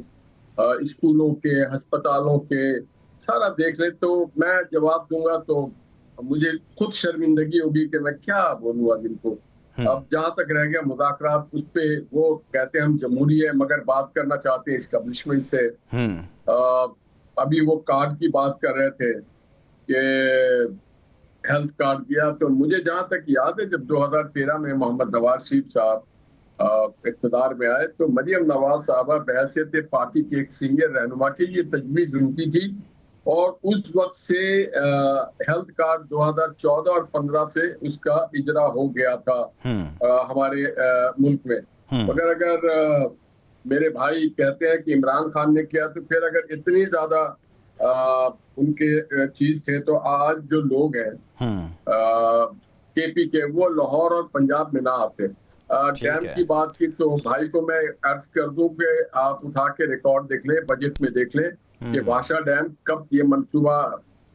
स्कूलों के, अस्पतालों के, सारा देख लें तो मैं जवाब दूंगा। तो मुझे खुद शर्मिंदगी होगी कि मैं क्या बोलूँ अब इनको। अब जहाँ तक रह गया मुज़ाकरात, उस पे वो कहते हैं हम जमहूरी है मगर बात करना चाहते हैं एस्टेब्लिशमेंट से। अभी वो कार्ड की बात कर रहे थे कि हेल्थ कार्ड दिया, तो मुझे जहां तक याद है जब 2013 में मोहम्मद नवाज शरीफ साहब इक़्तिदार में आए तो मरियम नवाज साहबा बहैसियत पार्टी के एक सीनियर रहनुमा की ये तजवीज़ उनकी थी और उस वक्त से हेल्थ कार्ड 2014 और 15 से उसका इजरा हो गया था हमारे मुल्क में। मगर अगर मेरे भाई कहते हैं कि इमरान खान ने किया तो फिर अगर इतनी ज्यादा उनके चीज थे तो आज जो लोग हैं KP के वो लाहौर और पंजाब में ना आते। डैम की बात की तो भाई को मैं अर्ज कर दूं कि आप उठा के रिकॉर्ड देख लें, बजट में देख लें कि बादशाह डैम कब ये मंसूबा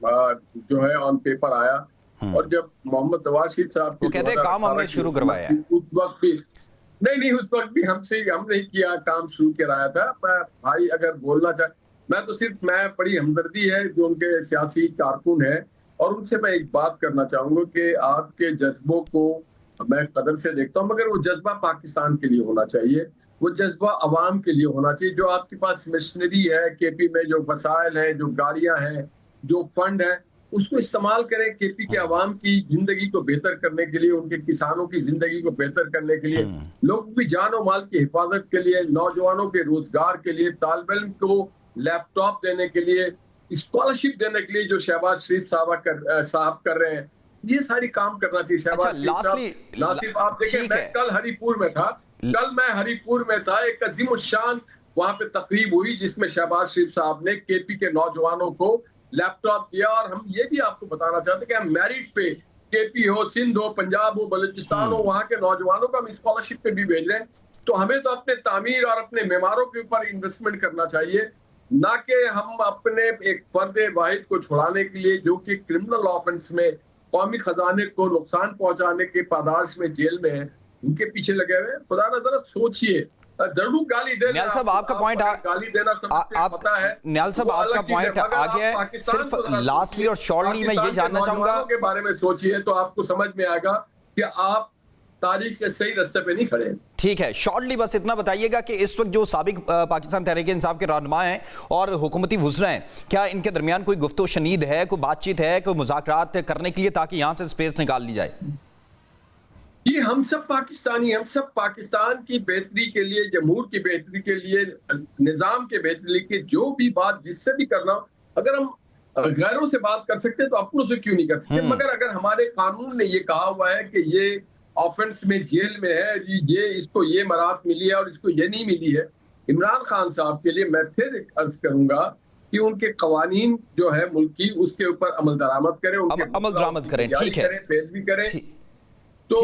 जो है ऑन पेपर आया। और जब मोहम्मद नवाज शरीफ साहब वो कहते हैं काम हमने शुरू करवाया, उस वक्त भी नहीं उस वक्त भी हम नहीं किया, काम शुरू कराया था। भाई अगर बोलना चाहे मैं बड़ी हमदर्दी है जो उनके सियासी कारकुन है, और उनसे मैं एक बात करना चाहूंगा कि आपके जज्बों को मैं कदर से देखता हूं, मगर वो जज्बा पाकिस्तान के लिए होना चाहिए, वो जज्बा अवाम के लिए होना चाहिए। जो आपके पास मशीनरी है केपी में, जो वसाइल है, जो गाड़ियां हैं, जो फंड है, उसको इस्तेमाल करें केपी के अवाम की जिंदगी को बेहतर करने के लिए, उनके किसानों की जिंदगी को बेहतर करने के लिए, लोगों की जान और माल की हिफाजत के लिए, नौजवानों के रोजगार के लिए, तालिब इल्म को लैपटॉप देने के लिए, स्कॉलरशिप देने के लिए जो शहबाज शरीफ साहब कर रहे हैं, ये सारी काम करना चाहिए। शहबाज शरीफ साहब, नासिर, आप देखें, मैं कल हरिपुर में था, एक अजीम शान वहां पे तकरीब हुई जिसमें शहबाज शरीफ साहब ने केपी के नौजवानों को लैपटॉप दिया, और हम ये भी आपको बताना चाहते हैं कि हम मेरिट पे केपी हो, सिंध हो, पंजाब हो, बलूचिस्तान हो, वहां के नौजवानों को हम स्कॉलरशिप पे भी भेज रहे हैं। तो हमें तो अपने तामीर और अपने मेमारों के ऊपर इन्वेस्टमेंट करना चाहिए, ना कि हम अपने एक फर्द वाहिद को छुड़ाने के लिए, जो कि क्रिमिनल ऑफेंस में कौमी खजाने को नुकसान पहुंचाने के पादाश में जेल में है, उनके पीछे लगे हुए हैं। खुदा ना जरा सोचिए, जरूर गाली देना, निहाल साहब आपका पॉइंट गाली देना पता है। निहाल साहब आपका पॉइंट आ गया है। सिर्फ लास्टली और शॉर्टली मैं ये जानना चाहूंगा के बारे में सोचिए, तो आपको समझ में आएगा कि आप तारीख के सही रास्ते पे नहीं खड़े। ठीक है, शॉर्टली बस इतना बताइएगा कि इस वक्त जो साबिक पाकिस्तान तहरीक इंसाफ के रहनुमा हैं और हुकूमती वुज़रा हैं, क्या इनके दरमियान कोई गुफ्तो शनीद है, कोई बातचीत है, कोई मुज़ाकरात करने के लिए, ताकि यहां से स्पेस निकाल ली जाए? ये हम सब पाकिस्तान की बेहतरी के लिए, जमहूर की बेहतरी के लिए, निजाम के बेहतरी के जो भी बात जिससे भी करना, अगर हम गैरों से बात कर सकते हैं तो अपनों से क्यों नहीं कर सकते? मगर अगर हमारे कानून ने ये कहा हुआ है कि ये ऑफेंस में जेल में है, ये इसको ये मराहत मिली है और इसको ये नहीं मिली है, इमरान खान साहब के लिए मैं फिर अर्ज करूंगा कि उनके कवानीन जो है मुल्क की, उसके ऊपर अमल दरामद करें, अमल दरामद करें, ठीक है, पेश भी करें। तो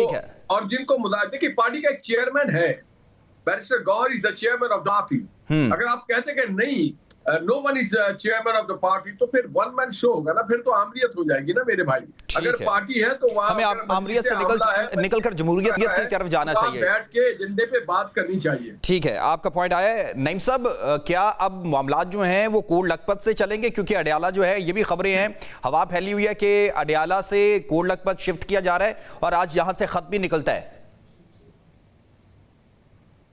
और जिनको मुदादे की पार्टी का एक चेयरमैन है, barrister Gohar is the chairman of party. अगर आप कहते कि नहीं, no one is chairman of the party, तो फिर वन मैन शो होगा ना, फिर तो आमरीयत हो जाएगी ना मेरे भाई। अगर पार्टी है तो वहां हमें आमरीयत से निकलकर जमहूरियत की तरफ जाना चाहिए, बैठ के एजेंडे पे बात करनी चाहिए। ठीक है, आपका पॉइंट आया है। नईम साहब, क्या अब मामलात जो हैं वो कोट लखपत से चलेंगे? क्योंकि अडयाला जो है, ये भी खबरें हैं, हवा फैली हुई है कि अडयाला से कोट लखपत शिफ्ट किया जा रहा है और आज यहां से खत भी निकलता है।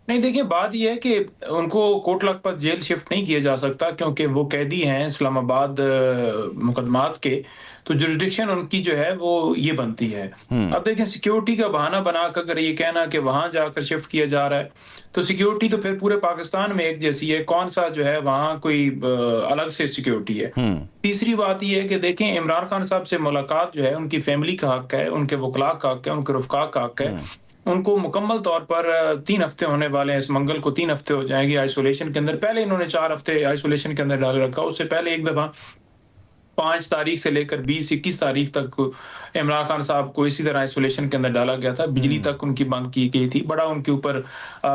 नहीं, देखिए, बात यह है कि उनको कोट लखपत जेल शिफ्ट नहीं किया जा सकता क्योंकि वो कैदी हैं इस्लामाबाद मुकदमात के, तो जुरिस्डिक्शन उनकी जो है वो ये बनती है। अब देखें, सिक्योरिटी का बहाना बनाकर अगर ये कहना कि वहां जाकर शिफ्ट किया जा रहा है, तो सिक्योरिटी तो फिर पूरे पाकिस्तान में एक जैसी है, कौन सा जो है वहां कोई अलग से सिक्योरिटी है। तीसरी बात यह है कि देखें, इमरान खान साहब से मुलाकात जो है उनकी फैमिली का हक है, उनके वकला का हक है, उनके रुफका का हक है। उनको मुकम्मल तौर पर 3 हफ्ते होने वाले हैं, इस मंगल को 3 हफ्ते हो जाएंगे आइसोलेशन के अंदर। पहले इन्होंने 4 हफ्ते आइसोलेशन के अंदर डाल रखा, उससे पहले एक दफा 5 तारीख से लेकर 20-21 तारीख तक इमरान खान साहब को इसी तरह आइसोलेशन के अंदर डाला गया था, बिजली तक उनकी बंद की गई थी, बड़ा उनके ऊपर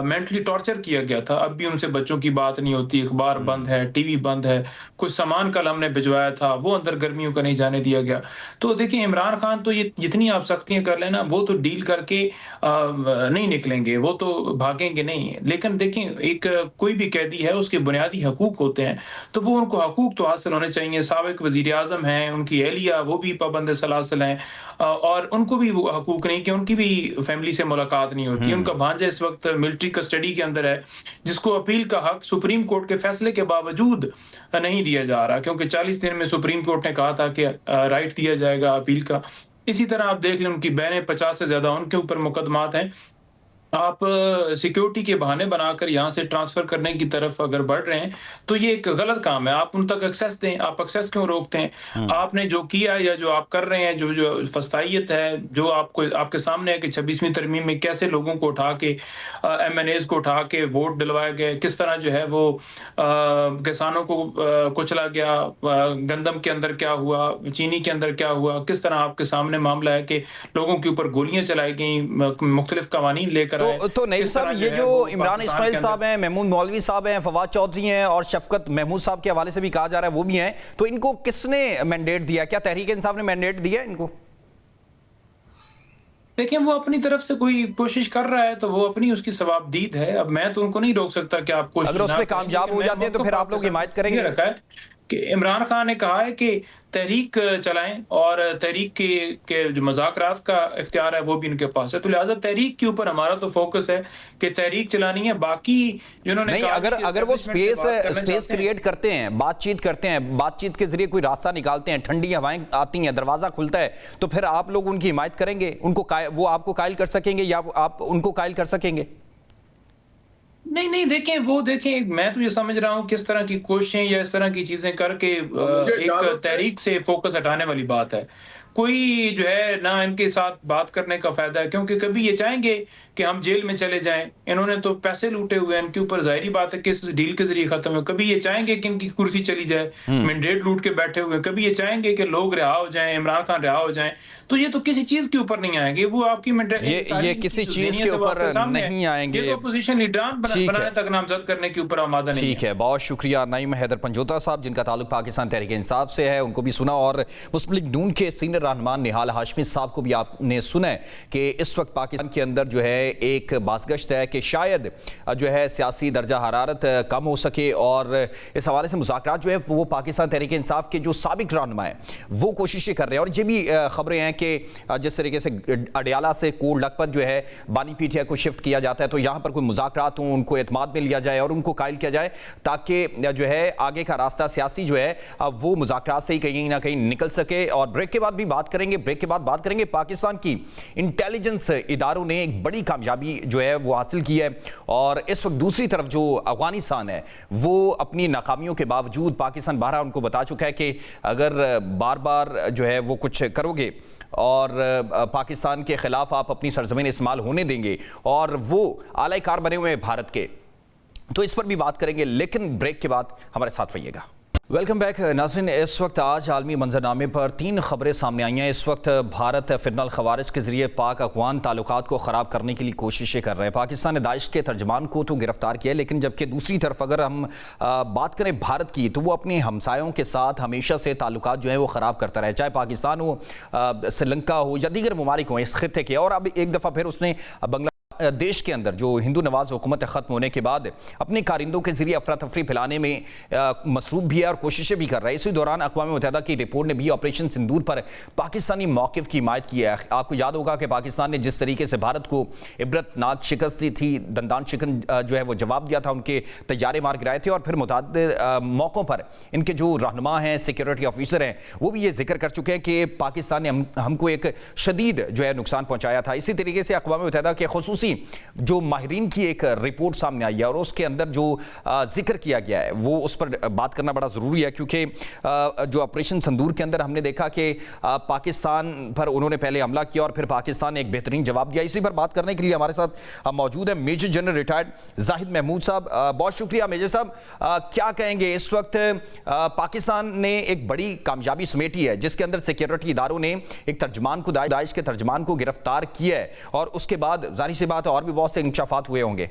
मेंटली टॉर्चर किया गया था। अब भी उनसे बच्चों की बात नहीं होती, अखबार बंद है, टीवी बंद है, कुछ सामान कल हमने भिजवाया था वो अंदर गर्मियों का नहीं जाने दिया गया। तो देखिए, इमरान खान तो ये जितनी आप सख्तियां कर लेना, वो तो डील करके नहीं निकलेंगे, वो तो भागेंगे नहीं। लेकिन देखें, एक कोई भी कैदी है, उसके बुनियादी हकूक होते हैं, तो वो उनको हकूक तो हासिल होने चाहिए। साबिक वजीर आजम हैं, उनकी एहलिया वो भी पाबंद सलासल हैं, और उनको भी वो हकूक नहीं कि उनकी भी फैमिली से मुलाकात नहीं होती। उनका भांजा इस वक्त मिलिट्री कस्टडी के अंदर है, जिसको अपील का हक सुप्रीम कोर्ट के फैसले के बावजूद नहीं दिया जा रहा, क्योंकि 40 दिन में सुप्रीम कोर्ट ने कहा था कि राइट दिया जाएगा अपील का। इसी तरह आप देख लें, उनकी बहनें 50 से ज्यादा उनके ऊपर मुकदमात हैं। आप सिक्योरिटी के बहाने बनाकर यहाँ से ट्रांसफर करने की तरफ अगर बढ़ रहे हैं तो ये एक गलत काम है। आप उन तक एक्सेस दें, आप एक्सेस क्यों रोकते हैं? आपने जो किया या जो आप कर रहे हैं, जो फस्तायत है, जो आपको आपके सामने है कि 26वीं तरमीम में कैसे लोगों को उठा के MNAs को उठा के वोट दिलवाए गए, किस तरह जो है वो किसानों को कुचला गया, गंदम के अंदर क्या हुआ, चीनी के अंदर क्या हुआ, किस तरह आपके सामने मामला है कि लोगों के ऊपर गोलियां चलाई गई, मुख्तलिफ कवानीन लेकर। तो नईम साहब, ये जो इमरान इस्माइल साहब हैं, महमूद मौलवी साहब हैं, फवाद चौधरी हैं और शफकत महमूद साहब के हवाले से भी कहा जा रहा है वो भी हैं, तो इनको किसने मैंडेट दिया? क्या तहरीक इंसाफ ने मैंडेट दिया इनको? देखिए वो अपनी तरफ से कोई कोशिश कर रहा है तो वो अपनी उसकी सवाबदीद है। अब मैं तो उनको नहीं रोक सकता कि आप कोशिश अगर ना उसमें करें, कामयाब लेकिन हो मैं जाते हैं तो मौक़िफ़ फिर आप आपके लोग साथ हिमायत ये करेंगे? रखा है कि इमरान खान ने कहा है कि तहरीक चलाएं और तहरीक के जो मुज़ाकरात का इख्तियार है वो भी इनके पास है। तो लिहाज़ा तहरीक के ऊपर हमारा तो फ़ोकस है कि तहरीक चलानी है। बाकी जिन्होंने नहीं, कहा अगर कि अगर वो एस्टेब्लिशमेंट से बात करना स्पेस चाहते हैं, क्रिएट करते हैं, बातचीत करते हैं, बातचीत के जरिए कोई रास्ता निकालते हैं, ठंडी हवाएं आती हैं, दरवाजा खुलता है, तो फिर आप लोग उनकी हिमायत करेंगे? वो आपको कायल कर सकेंगे या आप उनको कायल कर सकेंगे? नहीं, देखें मैं तो ये समझ रहा हूँ किस तरह की कोशिशें या इस तरह की चीज़ें करके मुझे एक इजाजत है। तहरीक से फ़ोकस हटाने वाली बात है। कोई जो है ना इनके साथ बात करने का फ़ायदा है, क्योंकि कभी ये चाहेंगे कि हम जेल में चले जाएँ। इन्होंने तो पैसे लूटे हुए हैं, इनके ऊपर ज़ाहिर-सी बात है कि इस डील के ज़रिए ख़त्म है। कभी ये चाहेंगे कि इनकी कुर्सी चली जाए, मैंडेट लूट के बैठे हुए हैं। कभी ये चाहेंगे कि लोग रिहा हो जाएँ, इमरान खान रिहा हो जाएँ। तो ये तो किसी चीज़ के ऊपर नहीं आएँगे। वो आपकी ये किसी चीज़ के ऊपर नहीं आएँगे। ये तो अपोज़िशन लीडरान बनाने तक नामज़द करने के ऊपर आमादा नहीं है। ठीक है, बहुत शुक्रिया नईम हैदर पंजोता साहब, जिनका ताल्लुक पाकिस्तान तहरीक इंसाफ से है, उनको भी सुना, और मुस्लिम लीग नून के सीनियर रहनुमा निहाल हाशमी साहब को भी आपने सुना है कि इस वक्त पाकिस्तान के अंदर जो है एक बाज़गश्त है कि शायद जो है सियासी दर्जा हरारत कम हो सके, और इस हवाले से मुज़ाकरात जो है वो पाकिस्तान तहरीक इंसाफ के जो साबिक रहनुमा है वो कोशिशें कर रहे हैं। और ये भी खबरें हैं कि जिस तरीके से अडियाला से कोट लखपत जो है बानी पीठिया को शिफ्ट किया जाता है, तो यहाँ पर कोई मुज़ाकरात हों, उनको एतमाद में लिया जाए और उनको कायल किया जाए, ताकि जो है आगे का रास्ता सियासी जो है वो मुज़ाकरात से ही कहीं ना कहीं निकल सके। और ब्रेक के बाद भी बात करेंगे, पाकिस्तान की इंटेलिजेंस इदारों ने एक बड़ी कामयाबी जो है वो हासिल की है, और इस वक्त दूसरी तरफ जो अफगानिस्तान है वो अपनी नाकामियों के बावजूद पाकिस्तान बारहा उनको बता चुका है कि अगर बार बार जो है वो कुछ करोगे और पाकिस्तान के खिलाफ आप अपनी सरजमीन इस्तेमाल होने देंगे, और वो आला कार बने हुए हैं भारत के, तो इस पर भी बात करेंगे। लेकिन ब्रेक के बाद हमारे साथ रहिएगा। वेलकम बैक नाज़रीन। इस वक्त आज आलमी मंजरनामे पर 3 खबरें सामने आई हैं। इस वक्त भारत फिरनल खवारिज के जरिए पाक अफगान ताल्लुकात को ख़राब करने के लिए कोशिशें कर रहे हैं। पाकिस्तान ने दाइश के तर्जमान को तो गिरफ्तार किया, लेकिन जबकि दूसरी तरफ अगर हम बात करें भारत की, तो वो अपने हमसायों के साथ हमेशा से ताल्लुकात जो है वो ख़राब करता रहा है, चाहे पाकिस्तान हो, श्रीलंका हो या दीगर ममालिक हो इस खित्ते के। और अब एक दफ़ा फिर उसने देश के अंदर जो हिंदू नवाज हुकूमत ख़त्म होने के बाद अपने कारिंदों के जरिए अफरा तफरी फैलाने में मसरूफ़ भी है और कोशिशें भी कर रहा है। इसी दौरान अक़वाम मुत्तहिदा की रिपोर्ट ने भी ऑपरेशन सिंदूर पर पाकिस्तानी मौक़िफ़ की हिमायत की है। आपको याद होगा कि पाकिस्तान ने जिस तरीके से भारत को इबरतनाक शिकस्त दी थी, दंदान शिकन जो है वो जवाब दिया था, उनके तैयारे मार गिराए थे, और फिर मुतअद्दिद मौक़ों पर इनके जो रहनुमा हैं, सिक्योरिटी ऑफिसर हैं, वो भी ये जिक्र कर चुके हैं कि पाकिस्तान ने हमको एक शदीद जो है नुकसान पहुँचाया था। इसी तरीके से अक़वाम मुत्तहिदा के खुसूसी जो माहिरीन की एक रिपोर्ट सामने आई है, और उसके अंदर जो जिक्र किया गया है वो उस पर बात करना बड़ा ज़रूरी है, क्योंकि जो ऑपरेशन संदूर के अंदर हमने देखा कि पाकिस्तान पर उन्होंने पहले हमला किया और फिर पाकिस्तान ने एक बेहतरीन जवाब दिया। इसी पर बात करने के लिए हमारे साथ मौजूद है major general retired Zahid Mahmood साहब। बहुत शुक्रिया मेजर साहब। क्या कहेंगे, इस वक्त पाकिस्तान ने एक बड़ी कामयाबी समेटी है जिसके अंदर सिक्योरिटी इदारों ने एक तर्जमान को, दाइश के तर्जमान को गिरफ्तार किया है, और उसके बाद जाहिर सी बात है और भी बहुत से इंकशाफात हुए होंगे।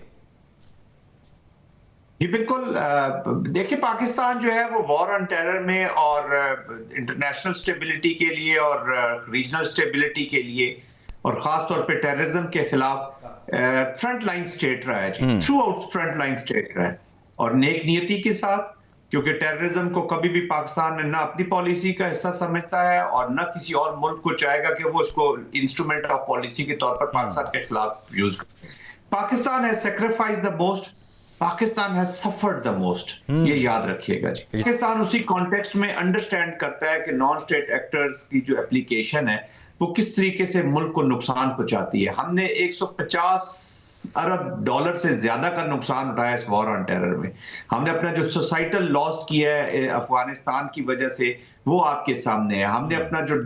जी बिल्कुल। देखिए, पाकिस्तान जो है वो वॉर ऑन टेरर में और इंटरनेशनल स्टेबिलिटी के लिए और रीजनल स्टेबिलिटी के लिए और खास तौर पे टेररिज्म के खिलाफ फ्रंट लाइन स्टेट रहा है जी, throughout front line state रहा है, और नेक नियति के साथ, क्योंकि टेररिज्म को कभी भी पाकिस्तान ने ना अपनी पॉलिसी का हिस्सा समझता है और ना किसी और मुल्क को चाहेगा कि वो इसको इंस्ट्रूमेंट ऑफ पॉलिसी के तौर पर पाकिस्तान के खिलाफ यूज करे। Pakistan has sacrificed the most, Pakistan has suffered the most, ये याद रखिएगा जी। पाकिस्तान उसी कॉन्टेक्स्ट में अंडरस्टैंड करता है कि नॉन स्टेट एक्टर्स की जो एप्लीकेशन है वो किस तरीके से मुल्क को नुकसान पहुंचाती है। हमने 150 अरब डॉलर से ज्यादा का नुकसान उठाया इस वॉर ऑन टेरर में। हमने अपना जो सोसाइटल लॉस किया है अफगानिस्तान की वजह से वो आपके सामने है। हमने अपना जो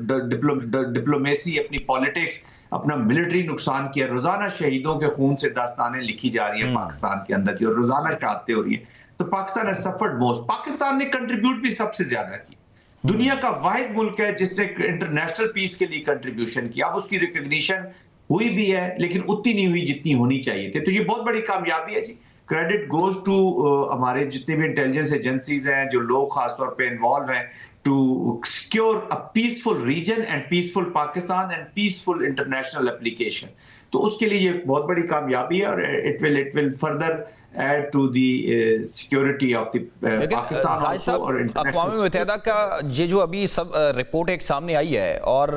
डिप्लोमेसी, अपनी पॉलिटिक्स, अपना मिलिट्री नुकसान किया। रोजाना शहीदों के खून से दास्तानें लिखी जा रही है पाकिस्तान के अंदर, जो रोजाना शहादतें हो रही है। तो Pakistan has suffered most. Pakistan ने कंट्रीब्यूट भी सबसे ज्यादा की। दुनिया का वाहिद मुल्क है जिसने इंटरनेशनल पीस के लिए कंट्रीब्यूशन किया। अब उसकी रिकॉग्निशन हुई भी है, लेकिन उतनी नहीं हुई जितनी होनी चाहिए थी। तो ये बहुत बड़ी कामयाबी है जी। क्रेडिट गोज टू हमारे जितने भी इंटेलिजेंस एजेंसीज हैं, जो लोग खासतौर पे इन्वॉल्व हैं, to secure a peaceful region and peaceful Pakistan and peaceful international application. तो उसके लिए ये बहुत बड़ी कामयाबी है और it will further add to the security of the Pakistan also और अक़वाम मुत्तहिदा का ये जो अभी सब रिपोर्ट एक सामने आई है और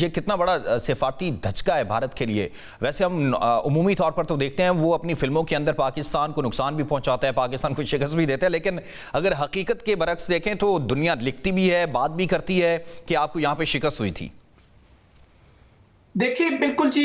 ये कितना बड़ा सिफारती धचका है भारत के लिए। वैसे हम उमूमी तौर पर तो देखते हैं वो अपनी फिल्मों के अंदर पाकिस्तान को नुकसान भी पहुंचाता है, पाकिस्तान को शिकस्त भी देता है, लेकिन अगर हकीकत के बरक्स देखें तो दुनिया लिखती भी है, बात भी करती है कि आपको यहाँ पे शिकस्त हुई थी। देखिए बिल्कुल जी,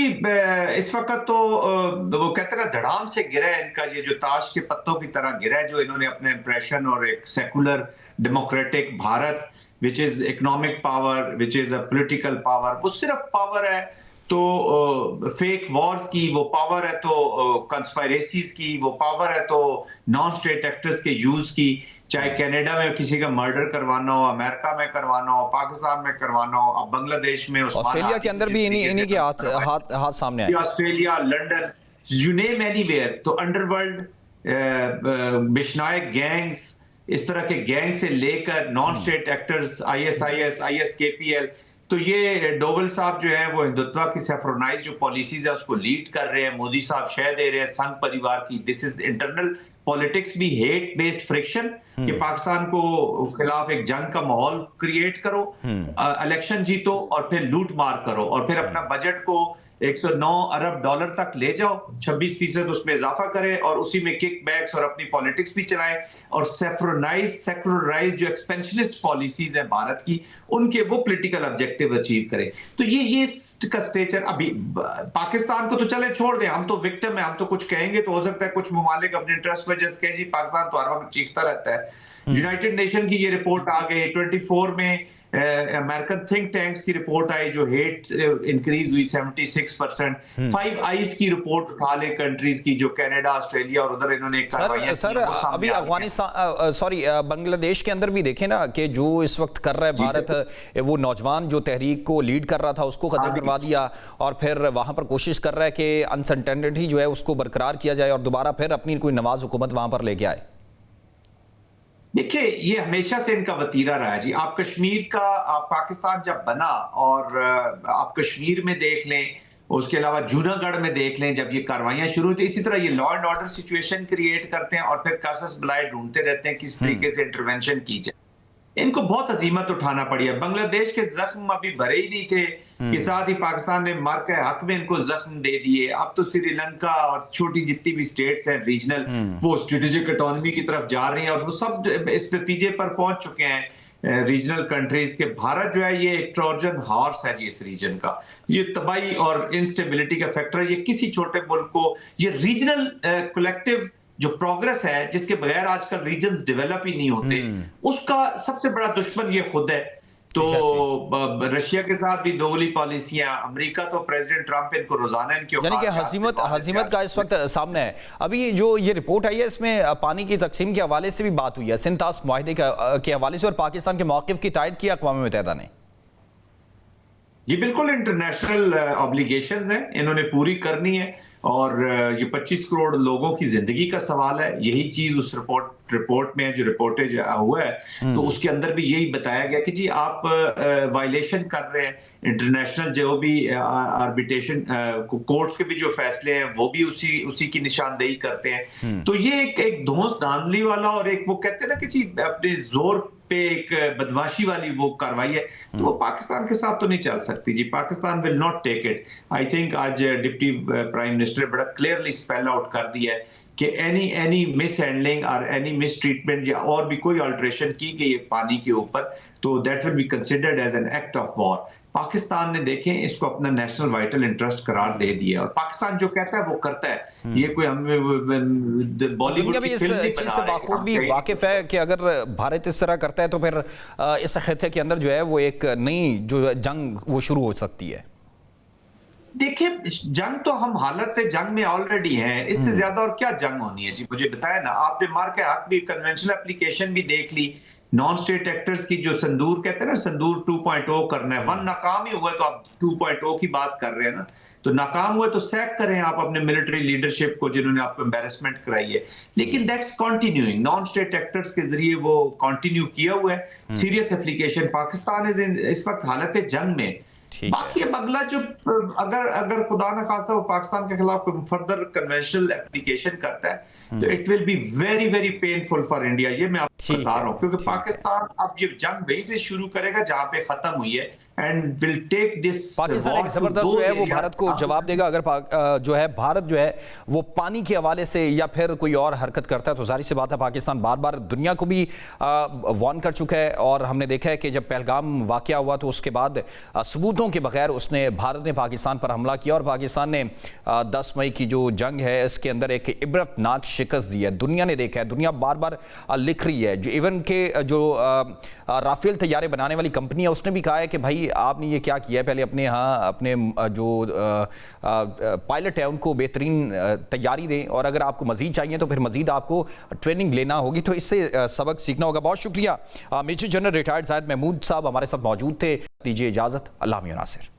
इस वक्त तो वो कहते हैं ना धड़ाम से गिरा है इनका, ये जो ताश के पत्तों की तरह गिरा है जो इन्होंने अपने इंप्रेशन और एक secular democratic Bharat which is economic power, which is a political power, वो सिर्फ पावर है तो फेक वॉर्स की, वो पावर है तो कंस्पायरेसीज की, वो पावर है तो नॉन स्टेट एक्टर्स के यूज की, चाहे कनाडा में किसी का मर्डर करवाना हो, अमेरिका में करवाना हो, पाकिस्तान में करवाना हो, अब बांग्लादेश में, ऑस्ट्रेलिया के अंदर भी इन्हीं के हाथ सामने आए, Australia, London, you name anywhere. तो अंडरवर्ल्ड, बिश्नायक गैंग्स, इस तरह के गैंग से लेकर non state actors, ISIS, ISKPL, तो ये डोवल साहब जो है वो हिंदुत्व की सेफ्रोनाइज जो पॉलिसीज है उसको लीड कर रहे हैं, मोदी साहब शह दे रहे हैं संघ परिवार की। दिस इज इंटरनल पॉलिटिक्स भी हेट बेस्ड फ्रिक्शन कि पाकिस्तान को खिलाफ एक जंग का माहौल क्रिएट करो, इलेक्शन जीतो और फिर लूट मार करो और फिर अपना बजट को 109 अरब डॉलर तक ले जाओ, 26% उसमें इजाफा करें और उसी में किक बैक्स और अपनी पॉलिटिक्स भी चलाएं और सेक्युलराइज जो एक्सपेंशनिस्ट पॉलिसीज हैं भारत की उनके वो पॉलिटिकल ऑब्जेक्टिव अचीव करें। तो ये का स्टेचर अभी पाकिस्तान को तो चले छोड़ दें, हम तो विक्टिम है, हम तो कुछ कहेंगे तो हो सकता है कुछ ममालिक अपने इंटरेस्ट वजह से कहें जी पाकिस्तान तो हर वक्त चीखता रहता है। यूनाइटेड नेशन की ये रिपोर्ट आ गई 24 में, अमेरिकन थिंक टैंक्स की रिपोर्ट आई जो हेट इंक्रीज हुई 76%, 5 आईज की रिपोर्ट उठा ले कंट्रीज की जो कनाडा, ऑस्ट्रेलिया और उधर इन्होंने सर अभी अफगानिस्तान बांग्लादेश के अंदर भी देखें ना कि जो इस वक्त कर रहा है भारत, वो नौजवान जो तहरीक को लीड कर रहा था उसको खत्म करवा दिया और फिर वहां पर कोशिश कर रहा है कि अनसर्टेनिटी जो है उसको बरकरार किया जाए और दोबारा फिर अपनी कोई नवाज हुकूमत वहां पर लेके आए। देखिए ये हमेशा से इनका वतीरा रहा है जी। आप कश्मीर का, आप पाकिस्तान जब बना और आप कश्मीर में देख लें, उसके अलावा जूनागढ़ में देख लें, जब ये कार्रवाइयां शुरू हुई, इसी तरह ये law and order situation create करते हैं और फिर कासस बलाए ढूंढते रहते हैं किस तरीके से इंटरवेंशन की जाए। इनको बहुत अजीमत उठाना पड़ी है। बांग्लादेश के जख्म अभी भरे ही नहीं थे कि साथ ही पाकिस्तान ने मार के हक में इनको जख्म दे दिए। अब तो श्रीलंका और छोटी जितनी भी स्टेट्स हैं रीजनल, वो स्ट्रेटेजिक ऑटोनॉमी की तरफ जा रही हैं और वो सब इस नतीजे पर पहुंच चुके हैं रीजनल कंट्रीज के। भारत जो है ये एक ट्रोजन हॉर्स है जी इस रीजन का, ये तबाही और इंस्टेबिलिटी का फैक्टर है। ये किसी छोटे मुल्क को, ये रीजनल कलेक्टिव जो प्रोग्रेस है जिसके बगैर आजकल रीजन्स डेवलप ही नहीं होते, उसका सबसे बड़ा दुश्मन ये खुद है। तो रशिया के साथ भी दोगली पॉलिसियां, अमेरिका तो प्रेसिडेंट ट्रंप इनको रोजाना इनके यानी कि हजीमत का इस वक्त सामने है। अभी जो ये रिपोर्ट आई है इसमें पानी की तकसीम के हवाले से भी बात हुई है, सिंतास मुआहदे के हवाले से और पाकिस्तान के मौक़िफ़ की तायद की अक़वाम मुत्तहिदा ने। जी बिल्कुल, इंटरनेशनल ऑब्लिगेशंस हैं, इन्होंने पूरी करनी है और ये 25 करोड़ लोगों की जिंदगी का सवाल है। यही चीज उस रिपोर्ट में जो रिपोर्टेज हुआ है तो उसके अंदर भी यही बताया गया कि जी आप वायलेशन कर रहे हैं इंटरनेशनल जो भी आर्बिट्रेशन कोर्ट्स के भी जो फैसले हैं वो भी उसी की निशानदेही करते हैं। तो ये एक धौंस धांधली वाला और एक वो कहते हैं ना कि जी अपने जोर पे एक बदमाशी वाली वो कार्रवाई है, तो वो पाकिस्तान के साथ तो नहीं चल सकती जी। Pakistan will not take it. I think आज डिप्टी प्राइम मिनिस्टर बड़ा क्लियरली स्पेल आउट कर दिया है कि एनी मिस हैंडलिंग और एनी मिस ट्रीटमेंट या और भी कोई अल्ट्रेशन की गई है पानी के ऊपर तो that will be considered as an act of war. Pakistan ने देखें इसको अपना नेशनल वाइटल इंटरेस्ट करार दे दिया और पाकिस्तान जो कहता है वो करता है। ये कोई हमें बॉलीवुड की फिल्म नहीं बना रहा है, भी वाकिफ है कि अगर भारत इस तरह करता है तो फिर इस खित्ते के अंदर जो है वो एक नई जो जंग वो शुरू हो सकती है। देखिए जंग तो हम हालत जंग में ऑलरेडी हैं, इससे ज्यादा और क्या जंग होनी है जी। मुझे बताया ना आपने, मार के हक भी कन्वेंशनल एप्लीकेशन भी देख ली, नॉन स्टेट एक्टर्स की जो संदूर कहते हैं ना, संदूर 2.0 करना है, वन नाकाम ही हुआ तो आप 2.0 की बात कर रहे हैं ना। तो नाकाम हुए तो सैक करें आप अपने मिलिट्री लीडरशिप को जिन्होंने आपको एम्बेरसमेंट कराई है, लेकिन that's continuing, non state actors के जरिए वो कंटिन्यू किया हुआ है। सीरियस एप्लीकेशन, पाकिस्तान इस वक्त हालत जंग में। बाकी अब अगला जो अगर खुदा न खास्ता वो पाकिस्तान के खिलाफ कोई फर्दर कन्वेंशनल एप्लीकेशन करता है तो it will be very very painful for India, ये मैं आपको बता रहा हूँ, क्योंकि पाकिस्तान अब ये जंग वहीं से शुरू करेगा जहां पे खत्म हुई है and will take this. Pakistan एक जबरदस्त जो है वो भारत को जवाब देगा अगर जो है भारत जो है वो पानी के हवाले से या फिर कोई और हरकत करता है तो जाहिर सी बात है पाकिस्तान बार बार दुनिया को भी वार्न कर चुका है। और हमने देखा है कि जब पहलगाम वाकया हुआ तो उसके बाद सबूतों के बगैर भारत ने पाकिस्तान पर हमला किया और पाकिस्तान ने 10 मई की जो जंग है इसके अंदर एक इबरतनाक शिकस्त दी है। दुनिया ने देखा है, दुनिया बार बार लिख रही है, जो इवन के जो राफेल तैयारे बनाने वाली कंपनी है उसने भी कहा है कि भाई आपने ये क्या किया है, पहले अपने अपने जो पायलट है उनको बेहतरीन तैयारी दें और अगर आपको मजीद चाहिए तो फिर मजीद आपको ट्रेनिंग लेना होगी। तो इससे सबक सीखना होगा। बहुत शुक्रिया। Major general retired Zahid Mahmood साहब हमारे साथ मौजूद थे। दीजिए इजाजत। अल्लाह नासिर।